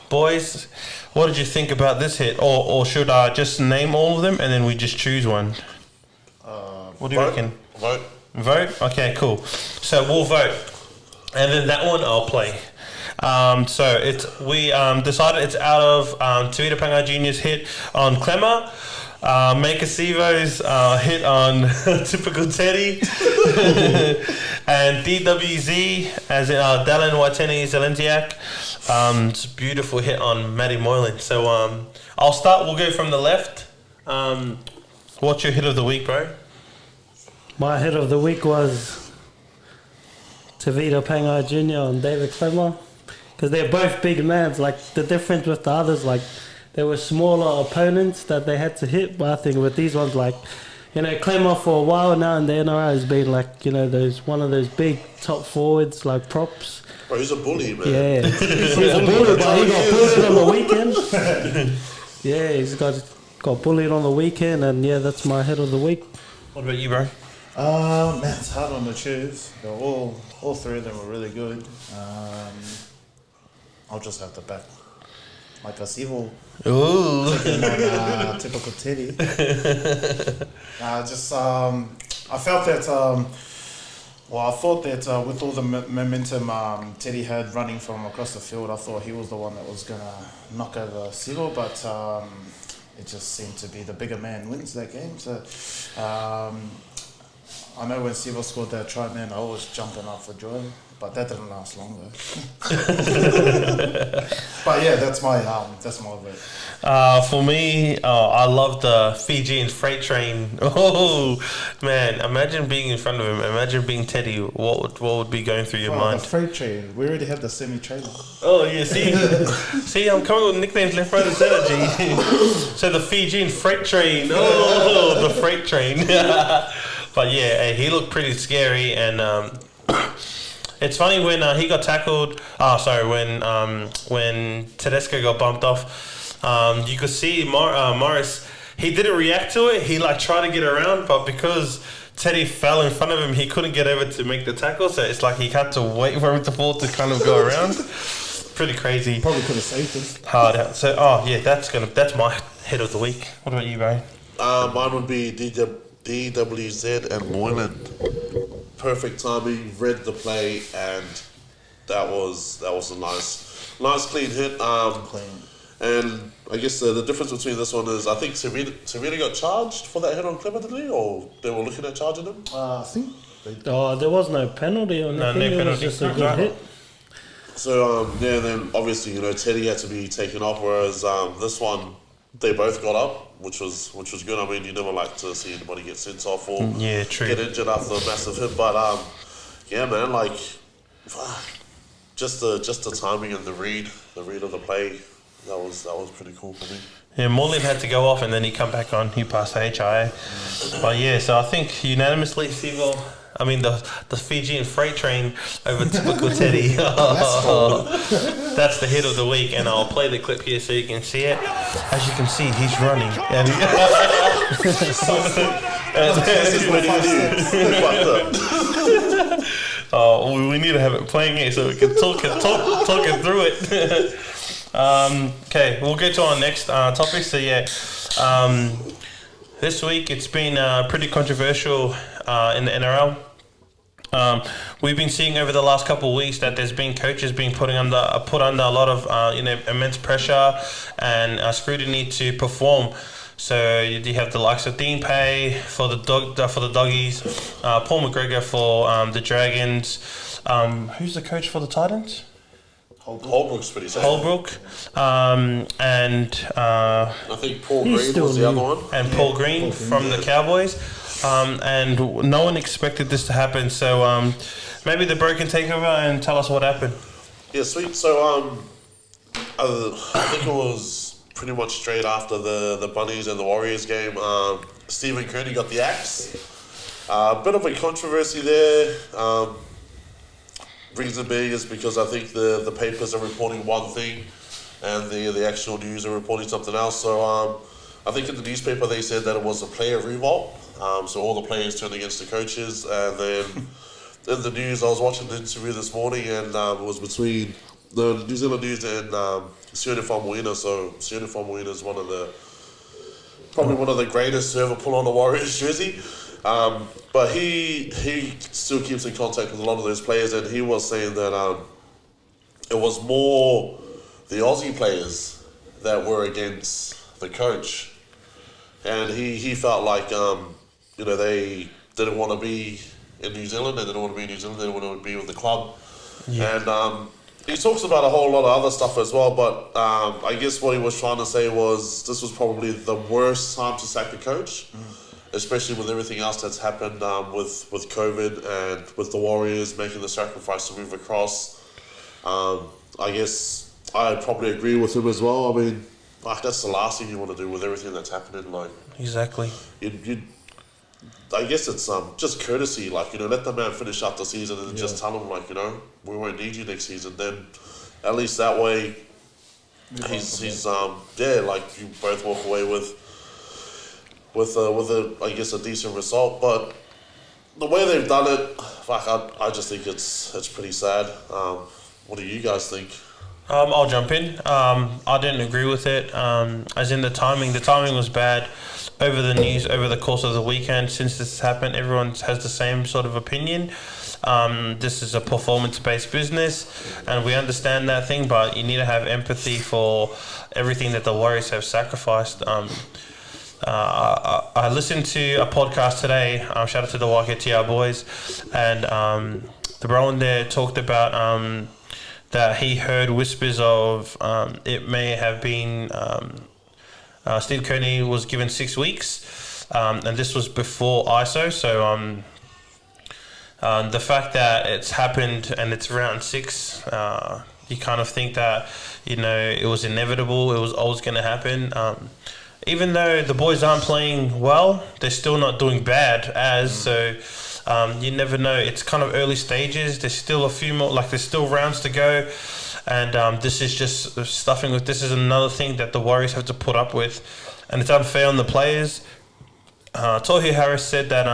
boys, what did you think about this hit? Or should I just name all of them and then we just choose one? What do you reckon? Vote? Okay, cool. So we'll vote. And then that one I'll play. So we decided it's out of Tavita Pangai Jr.'s hit on Clemmer, Makasivo's hit on Typical Teddy, and DWZ, as in Dallin Waiteni Zelenziak. It's a beautiful hit on Matty Moylan. So I'll start. We'll go from the left. What's your hit of the week, bro? My hit of the week was Tavita Pangai Jr. and David Clemmer, because they're both big mans. Like, the difference with the others, like, they were smaller opponents that they had to hit, but I think with these ones, like, you know, Clemmer for a while now in the NRL has been like, you know, one of those big top forwards, like props. Bro, he's a bully, man. Yeah, he's a bully, but he got bullied on the weekend. Yeah, he's got bullied on the weekend, and yeah, that's my hit of the week. What about you, bro? Man, it's hard on the choose. They're all 3 of them were really good. I'll just have to back like a civil. Ooh. On, Typical Teddy. I felt that. I thought that with all the momentum Teddy had running from across the field, I thought he was the one that was gonna knock over Civil, but it just seemed to be the bigger man wins that game. So. I know when Siva scored that try, man, I was jumping up for joy, but that didn't last long though. But yeah, that's my vote. For me, I love the Fijian freight train. Oh man, imagine being in front of him. Imagine being Teddy. What would be going through your mind? The freight train. We already have the semi-trailer. Oh yeah, see, I'm coming with nicknames left, right, and centre. G. So the Fijian freight train. Oh, the freight train. But yeah, he looked pretty scary, and it's funny when he got tackled. When Tedesco got bumped off, you could see Morris. He didn't react to it. He tried to get around, but because Teddy fell in front of him, he couldn't get over to make the tackle. So it's like he had to wait for him to fall to kind of go around. Pretty crazy. Probably could have saved him. Hard out. So that's my hit of the week. What about you, bro? Mine would be DWZ and Moylan. Perfect timing, read the play, and that was a nice clean hit. And I guess the difference between this one is I think Serena got charged for that hit on Clemmer, didn't he? Or they were looking at charging him? I think. There was no penalty on that. No It penalty. was just a good hit. So then obviously Teddy had to be taken off, whereas this one they both got up. Which was good. I mean, you never like to see anybody get sent off or get injured after a massive hit. But yeah, man, just the timing and the read of the play, that was pretty cool for me. Yeah, Moylan had to go off and then he come back on. He passed the HIA. But yeah, so I think unanimously, the Fijian freight train over Typical Teddy. That's the hit of the week, and I'll play the clip here so you can see it. As you can see, he's running. And we need to have it playing here so we can talk it through it. Okay, we'll get to our next topic. So yeah, this week it's been pretty controversial in the NRL. We've been seeing over the last couple of weeks that there's been coaches being put under a lot of immense pressure and scrutiny to perform. So you have the likes of Dean Pay for the Doggies, Paul McGregor for the Dragons. Who's the coach for the Titans? Holbrook's pretty safe. Holbrook, and I think Paul Green was the other one. And Paul Green from the Cowboys. and no one expected this to happen. So maybe the bro can take over and tell us what happened. Yeah, sweet. So I think it was pretty much straight after the Bunnies and the Warriors game. Stephen Kearney got the axe. A bit of a controversy there. Reason being is because I think the papers are reporting one thing and the actual news are reporting something else. So I think in the newspaper they said that it was a player revolt. So all the players turned against the coaches. And then in the news, I was watching the interview this morning, and it was between the New Zealand News and Sione Faumuina. So Sione Faumuina is probably one of the greatest to ever pull on a Warriors jersey. But he still keeps in contact with a lot of those players, and he was saying that it was more the Aussie players that were against the coach. And he felt like, they didn't want to be in New Zealand, they didn't want to be in New Zealand, they didn't want to be with the club. Yeah. And he talks about a whole lot of other stuff as well, but I guess what he was trying to say was this was probably the worst time to sack a coach, especially with everything else that's happened with COVID and with the Warriors making the sacrifice to move across. I guess I probably agree with him as well. I mean, that's the last thing you want to do with everything that's happening. Exactly. I guess it's just courtesy. Let the man finish out the season and just tell him we won't need you next season. Then at least that way, he's you both walk away with I guess a decent result. But the way they've done it, I just think it's pretty sad. What do you guys think? I'll jump in. I didn't agree with it. As in the timing was bad. Over the news, over the course of the weekend, since this happened, everyone has the same sort of opinion. This is a performance-based business, and we understand that thing, but you need to have empathy for everything that the Warriors have sacrificed. I listened to a podcast today, shout out to the YKTR boys, and the bro in there talked about that he heard whispers of it may have been Steve Kearney was given 6 weeks, and this was before ISO. So the fact that it's happened and it's round 6, you kind of think that it was inevitable. It was always going to happen. Even though the boys aren't playing well, they're still not doing bad. So you never know. It's kind of early stages. There's still a few more. There's still rounds to go. And this is just stuffing with. This is another thing that the Warriors have to put up with, and it's unfair on the players. Tohu Harris said that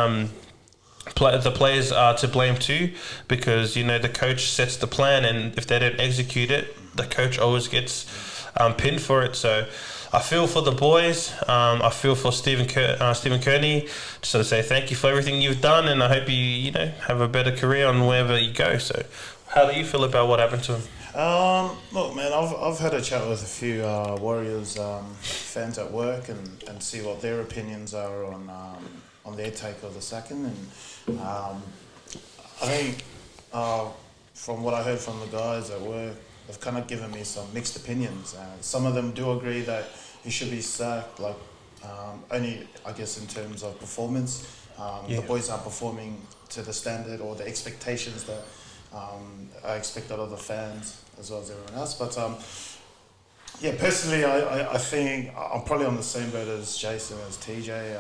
the players are to blame too, because the coach sets the plan, and if they don't execute it, the coach always gets pinned for it. So I feel for the boys. I feel for Stephen Kearney. Just to say thank you for everything you've done, and I hope you have a better career on wherever you go. So, how do you feel about what happened to him? Look, man, I've had a chat with a few Warriors fans at work and see what their opinions are on their take of the sacking, and I think from what I heard from the guys at work, they've kind of given me some mixed opinions. Some of them do agree that he should be sacked, only I guess in terms of performance. The boys aren't performing to the standard or the expectations that I expect out of the fans as well as everyone else. But personally, I think I'm probably on the same boat as Jason, as TJ.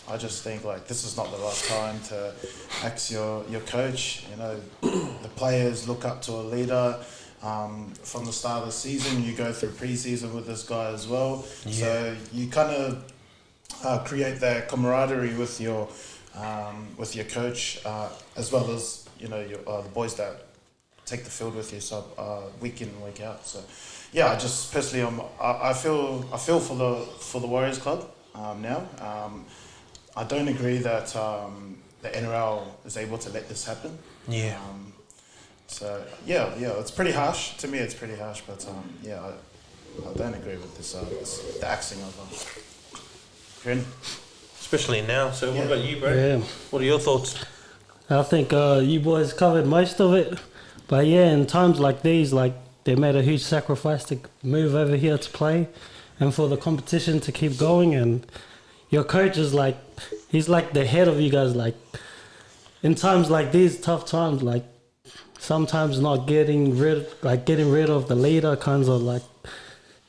I just think this is not the right time to axe your coach. The players look up to a leader. From the start of the season, you go through pre-season with this guy as well. Yeah. So you kind of create that camaraderie with your coach, as well as the boys that take the field with you, so week in and week out. So I just personally I feel for the Warriors club now. I don't agree that the NRL is able to let this happen. Yeah. So it's pretty harsh to me. It's pretty harsh, but I don't agree with this the axing of Kearney. Especially now. So what about you, bro? Yeah. What are your thoughts? I think you boys covered most of it, but in times like these, they made a huge sacrifice to move over here to play, and for the competition to keep going, and your coach is like, he's like the head of you guys. Like in times like these, tough times, like sometimes not getting rid of the leader, kinds of like,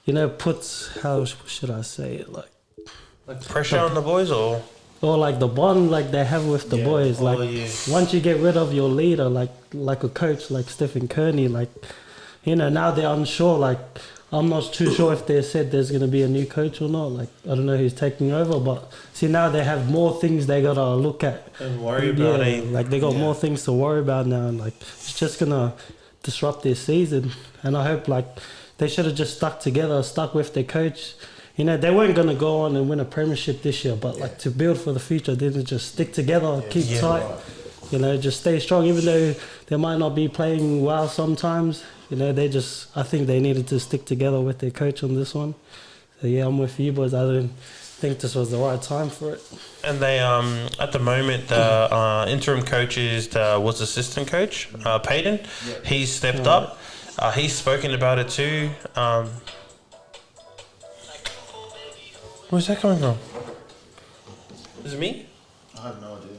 you know, puts, how should I say it, like Pressure on the boys, or like the bond like they have with the boys. Like once you get rid of your leader, like a coach like Stephen Kearney, like, you know, now they're unsure. Like I'm not too sure if they said there's gonna be a new coach or not. Like I don't know who's taking over, but see now they have more things they gotta look at and worry about. Like they got more things to worry about now, and like it's just gonna disrupt their season. And I hope like they should have just stuck together, stuck with their coach. You know, they weren't going to go on and win a premiership this year, but like to build for the future, they didn't just stick together, keep tight, you know, just stay strong. Even though they might not be playing well sometimes, you know, I think they needed to stick together with their coach on this one. So yeah, I'm with you boys. I don't think this was the right time for it. And they, at the moment, the interim coach was assistant coach, Payton. Yeah. He's stepped up. He's spoken about it too. Where's that coming from? Is it me? I have no idea.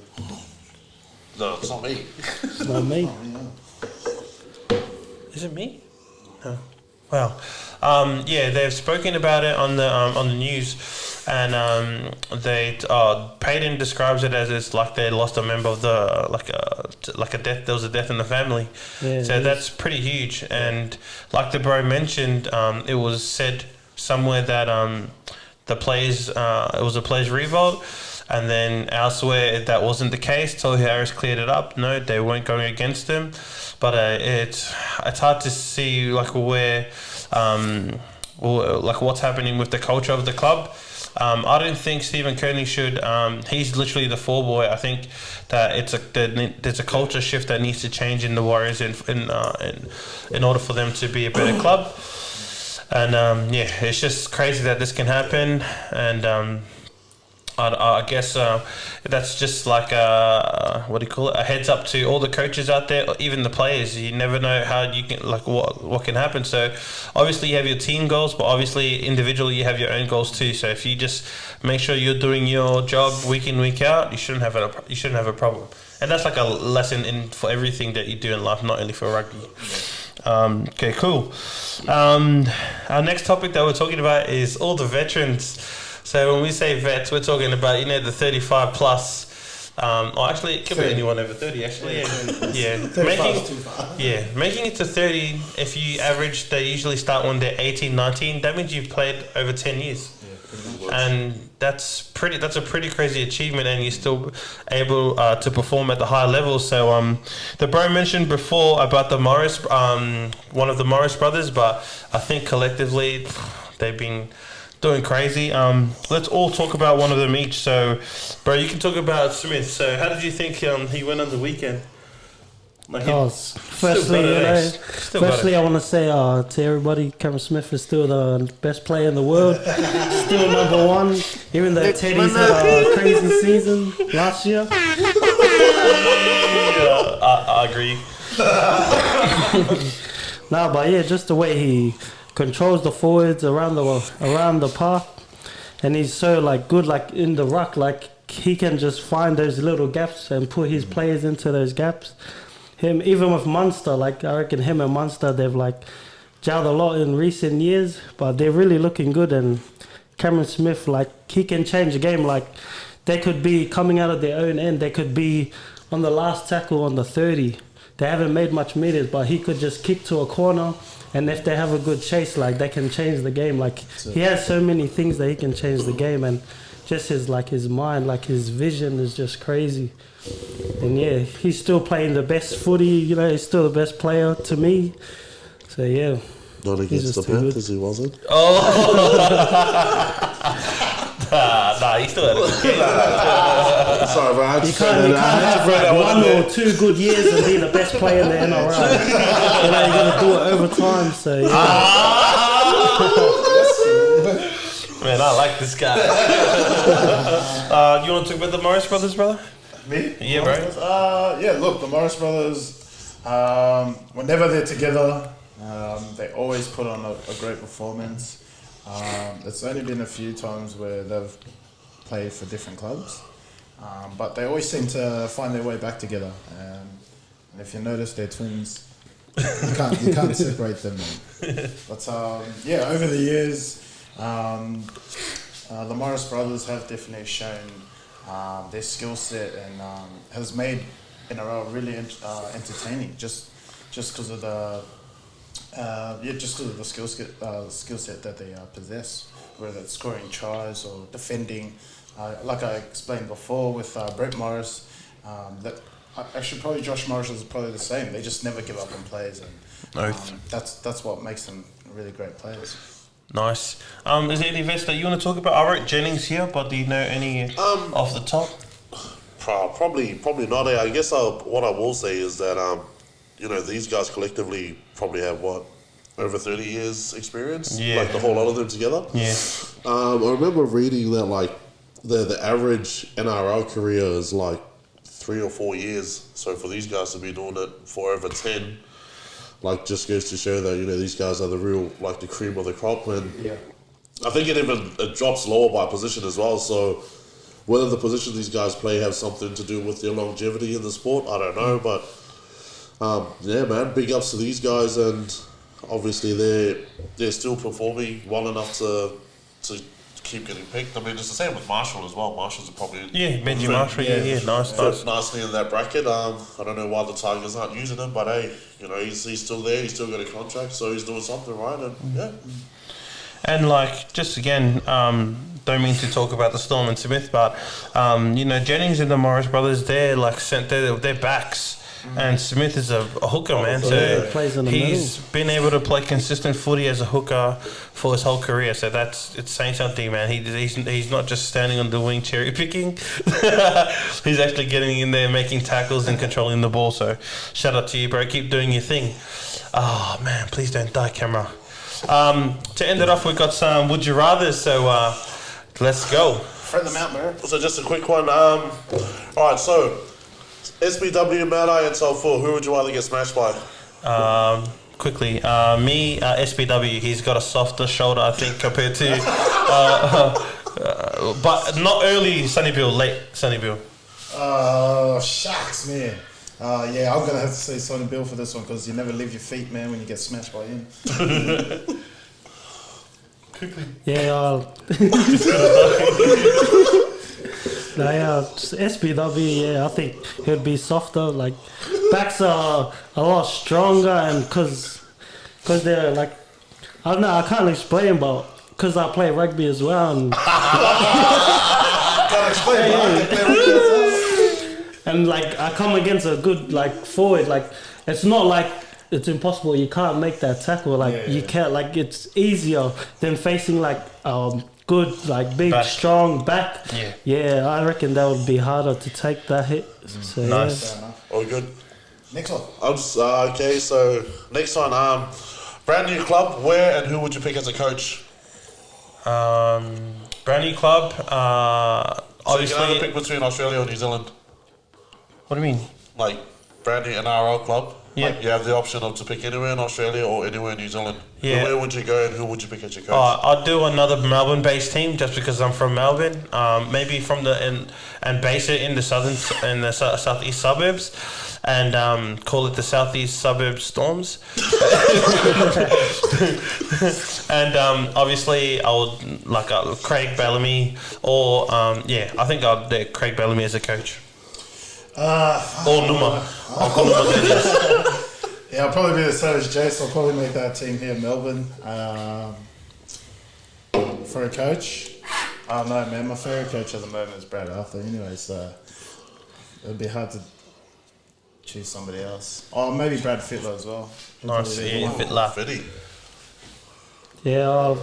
No, it's not me. It's not me. Is it me? No. Wow. Yeah, they've spoken about it on the news, and Payton describes it as it's like they lost a member of the like a death. There was a death in the family, so that's pretty huge. And like the bro mentioned, it was said somewhere that the players, it was a players' revolt, and then elsewhere that wasn't the case. Toby Harris cleared it up. No, they weren't going against him, but it's hard to see like where, like what's happening with the culture of the club. I don't think Stephen Kearney should. He's literally the fall boy. I think that there's a culture shift that needs to change in the Warriors in order for them to be a better club. And it's just crazy that this can happen, and I guess that's just like what do you call it? A heads up to all the coaches out there, even the players. You never know how you can what can happen. So obviously you have your team goals, but obviously individually you have your own goals too. So if you just make sure you're doing your job week in, week out, you shouldn't have a problem. And that's like a lesson for everything that you do in life, not only for rugby. Okay, cool. Our next topic that we're talking about is all the veterans. So when we say vets, we're talking about, you know, the 35 plus. Or actually, it could be anyone over 30. Actually, making it to 30. If you average, they usually start when they're 18, 19. That means you've played over 10 years. And that's a pretty crazy achievement, and you're still able to perform at the high level. So the bro mentioned before about the Morris, one of the Morris brothers, but I think collectively they've been doing crazy. Let's all talk about one of them each. So bro, you can talk about Smith. So how did you think he went on the weekend? Firstly, I want to say to everybody, Cameron Smith is still the best player in the world. Still number one, even though Teddy's had a crazy season last year. I agree. No, but yeah, just the way he controls the forwards around the park, and he's so like good, like in the ruck, like he can just find those little gaps and put his players into those gaps. Him, even with Munster, like I reckon him and Munster, they've like gelled a lot in recent years, but they're really looking good. And Cameron Smith, like he can change the game. Like they could be coming out of their own end, they could be on the last tackle on the 30. They haven't made much meters, but he could just kick to a corner, and if they have a good chase, like they can change the game. Like he has so many things that he can change the game, and just his mind, like his vision is just crazy. And yeah, he's still playing the best footy, you know, he's still the best player to me. So yeah. Not against the Panthers, he wasn't. Oh! nah, he still had a good game. Sorry, bro. You can't have like 1 or 2 good years and be the best player in the NRL. You know, you got to do it over time, so yeah. Man, I like this guy. You want to talk about the Morris brothers, brother? Me? Yeah, bro. Yeah, look, the Morris brothers, whenever they're together, they always put on a great performance. It's only been a few times where they've play for different clubs, but they always seem to find their way back together. And if you notice, they're twins. You can't separate them. But over the years, the Morris brothers have definitely shown their skill set and has made NRL really entertaining. Just because of the skill set that they possess, whether it's scoring tries or defending. Like I explained before with Brett Morris, actually probably Josh Morris is probably the same. They just never give up on plays, and that's what makes them really great players. Nice. Is there any vets that you want to talk about? I wrote Jennings here, but do you know any off the top? Probably not. I guess what I will say is that these guys collectively probably have over 30 years experience. Yeah. Like the whole lot of them together. Yeah. I remember reading that like the average NRL career is like 3 or 4 years. So for these guys to be doing it for over 10, like just goes to show that these guys are the real like the cream of the crop. And I think it drops lower by position as well. So whether the position these guys play have something to do with their longevity in the sport, I don't know. But man, big ups to these guys, and obviously they're still performing well enough to keep getting picked. I mean, it's the same with Marshall as well. Marshall's probably Benji Marshall. Nice. Nicely in that bracket. I don't know why the Tigers aren't using him, but hey, he's still there. He's still got a contract, so he's doing something right. And And like just again, don't mean to talk about the Storm and Smith, but Jennings and the Morris brothers, they're like they're backs. And Smith is a hooker, man. So plays in the he's been able to play consistent footy as a hooker for his whole career. So it's saying something, man. He's not just standing on the wing cherry picking. He's actually getting in there, making tackles and controlling the ball. So shout out to you, bro. Keep doing your thing. Oh man, please don't die, camera. To end it off, we've got some would you rather. So let's go. Throw them out, bro. So just a quick one. All right, so SBW, Mad Eye, and Soul4, who would you rather get smashed by? Quickly, me, SBW, he's got a softer shoulder, I think, compared to, but not early Sonny Bill, late Sonny Bill. Shucks, man. I'm going to have to say Sonny Bill for this one because you never leave your feet, man, when you get smashed by him. Quickly. SBW, I think he'd be softer. Like, backs are a lot stronger, and because they're like, I don't know, I can't explain, but because I play rugby as well, and Can't explain, but I can play rugby as well. and like I come against a good like forward, like it's not like it's impossible. You can't make that tackle. Like you can't. Like it's easier than facing like good, like big, strong back. Yeah, I reckon that would be harder to take that hit. So, Nice. All good. Next one. I'll just, okay, so next one. Brand new club, where and who would you pick as a coach? Brand new club. So you can only Obviously. pick between Australia or New Zealand. What do you mean? Like, brand new NRL club. Yeah. Like, you have the option of to pick anywhere in Australia or anywhere in New Zealand. Yeah. Where would you go and who would you pick as your coach? I'll do another Melbourne-based team just because I'm from Melbourne. Maybe from and base it in the southeast suburbs, and call it the Southeast Suburbs Storms. And obviously I would like Craig Bellamy or I think I'd do Craig Bellamy as a coach. Or Numa. I'll call Numa Daniels. Yeah, I'll probably be the same as Jace. I'll probably make that team here in Melbourne. For a coach, I don't know, man. My favourite coach at the moment is Brad Arthur anyway, so it'd be hard to choose somebody else. Or maybe Brad Fittler as well. Nice, yeah, Fittler. Fitty. yeah,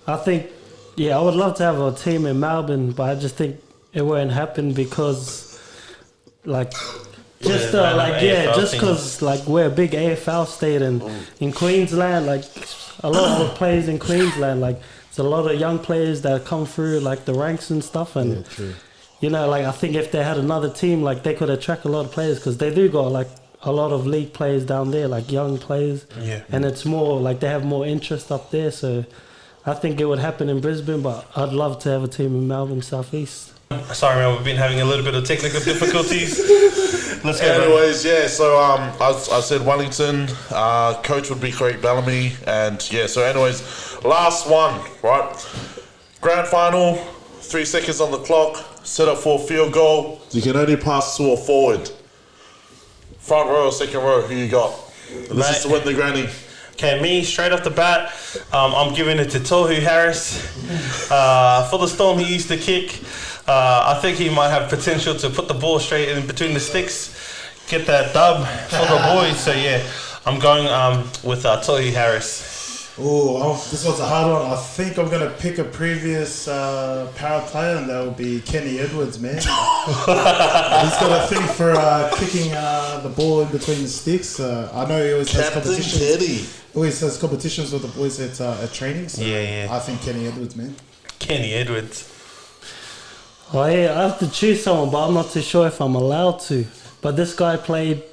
I think I would love to have a team in Melbourne, but I just think it won't happen because like. Just just because like we're a big AFL state and in Queensland, like a lot of players in Queensland, like there's a lot of young players that come through like the ranks and stuff, and like I think if they had another team, like they could attract a lot of players because they do got like a lot of league players down there, like young players, and it's more like they have more interest up there. So I think it would happen in Brisbane, but I'd love to have a team in Melbourne, Southeast. Sorry, man, we've been having a little bit of technical difficulties. Let's go. Anyways, yeah, so I said Wellington, coach would be Craig Bellamy, and yeah, so anyways, last one, right? Grand final, 3 seconds on the clock, set up for a field goal. You can only pass to a forward. Front row or second row, who you got? This is to win the granny. Okay, me, straight off the bat, I'm giving it to Tohu Harris. For the Storm, he used to kick. I think he might have potential to put the ball straight in between the sticks, get that dub for the boys. So yeah, I'm going with Tohu Harris. This was a hard one. I think I'm going to pick a previous power player, and that will be Kenny Edwards, man. He's got a thing for kicking the ball in between the sticks. I know he always has competitions. Always has competitions with the boys at training. So Yeah. I think Kenny Edwards, man. Kenny Edwards. Oh yeah, I have to choose someone, but I'm not too sure if I'm allowed to. But this guy played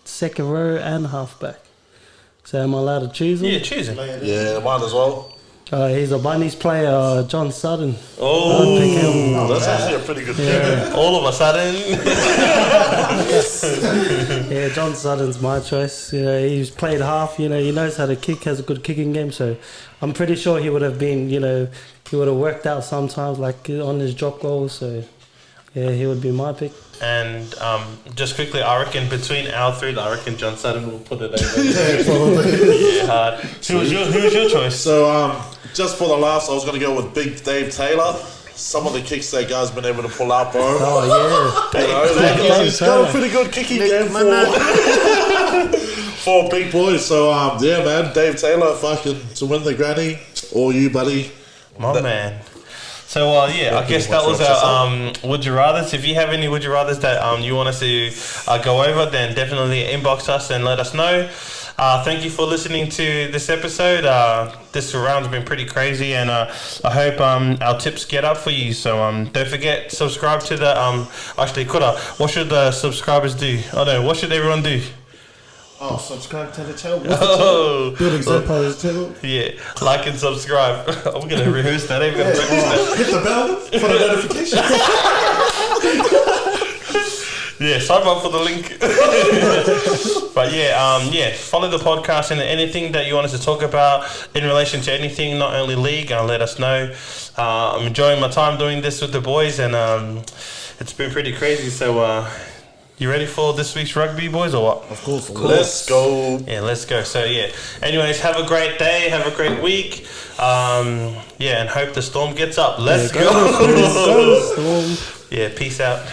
second row and halfback. So am I allowed to choose him? Yeah, choose him. Yeah, mine as well. He's a Bunnies player, John Sutton. Oh, I'd pick him. That's actually a pretty good pick. all of a sudden. Yeah, John Sutton's my choice. You know, he's played half. You know, he knows how to kick, has a good kicking game. So I'm pretty sure he would have been. You know, he would have worked out sometimes, like on his drop goals. So yeah, he would be my pick. And just quickly, I reckon between our three, I reckon John Sutton will put it over. Yeah, probably. Yeah, hard. Who was your choice? So just for the last, I was going to go with Big Dave Taylor. Some of the kicks that guy's been able to pull out, bro. Oh You know, he's got a pretty good kicking game for big boys. So yeah, man, Dave Taylor, fucking to win the granny, or you, buddy. My man. So yeah, I guess that was our would you rathers. If you have any would you rathers that you want us to go over, then definitely inbox us and let us know. Thank you for listening to this episode. This round's been pretty crazy, and I hope our tips get up for you. So don't forget, subscribe to the actually, Kura, what should the subscribers do? Oh no, what should everyone do? Oh, subscribe to the channel. Building Empires channel. Yeah, like and subscribe. I'm gonna rehearse that. I'm gonna practice that. Hit the bell for the notification. Yeah, sign up for the link. But yeah, follow the podcast and anything that you want us to talk about in relation to anything, not only league, let us know. I'm enjoying my time doing this with the boys, and it's been pretty crazy. So you ready for this week's rugby, boys, or what? Of course. Let's go. Yeah, let's go. So yeah, anyways, have a great day, have a great week. Yeah, and hope the Storm gets up. Let's go. Storm. Yeah, peace out.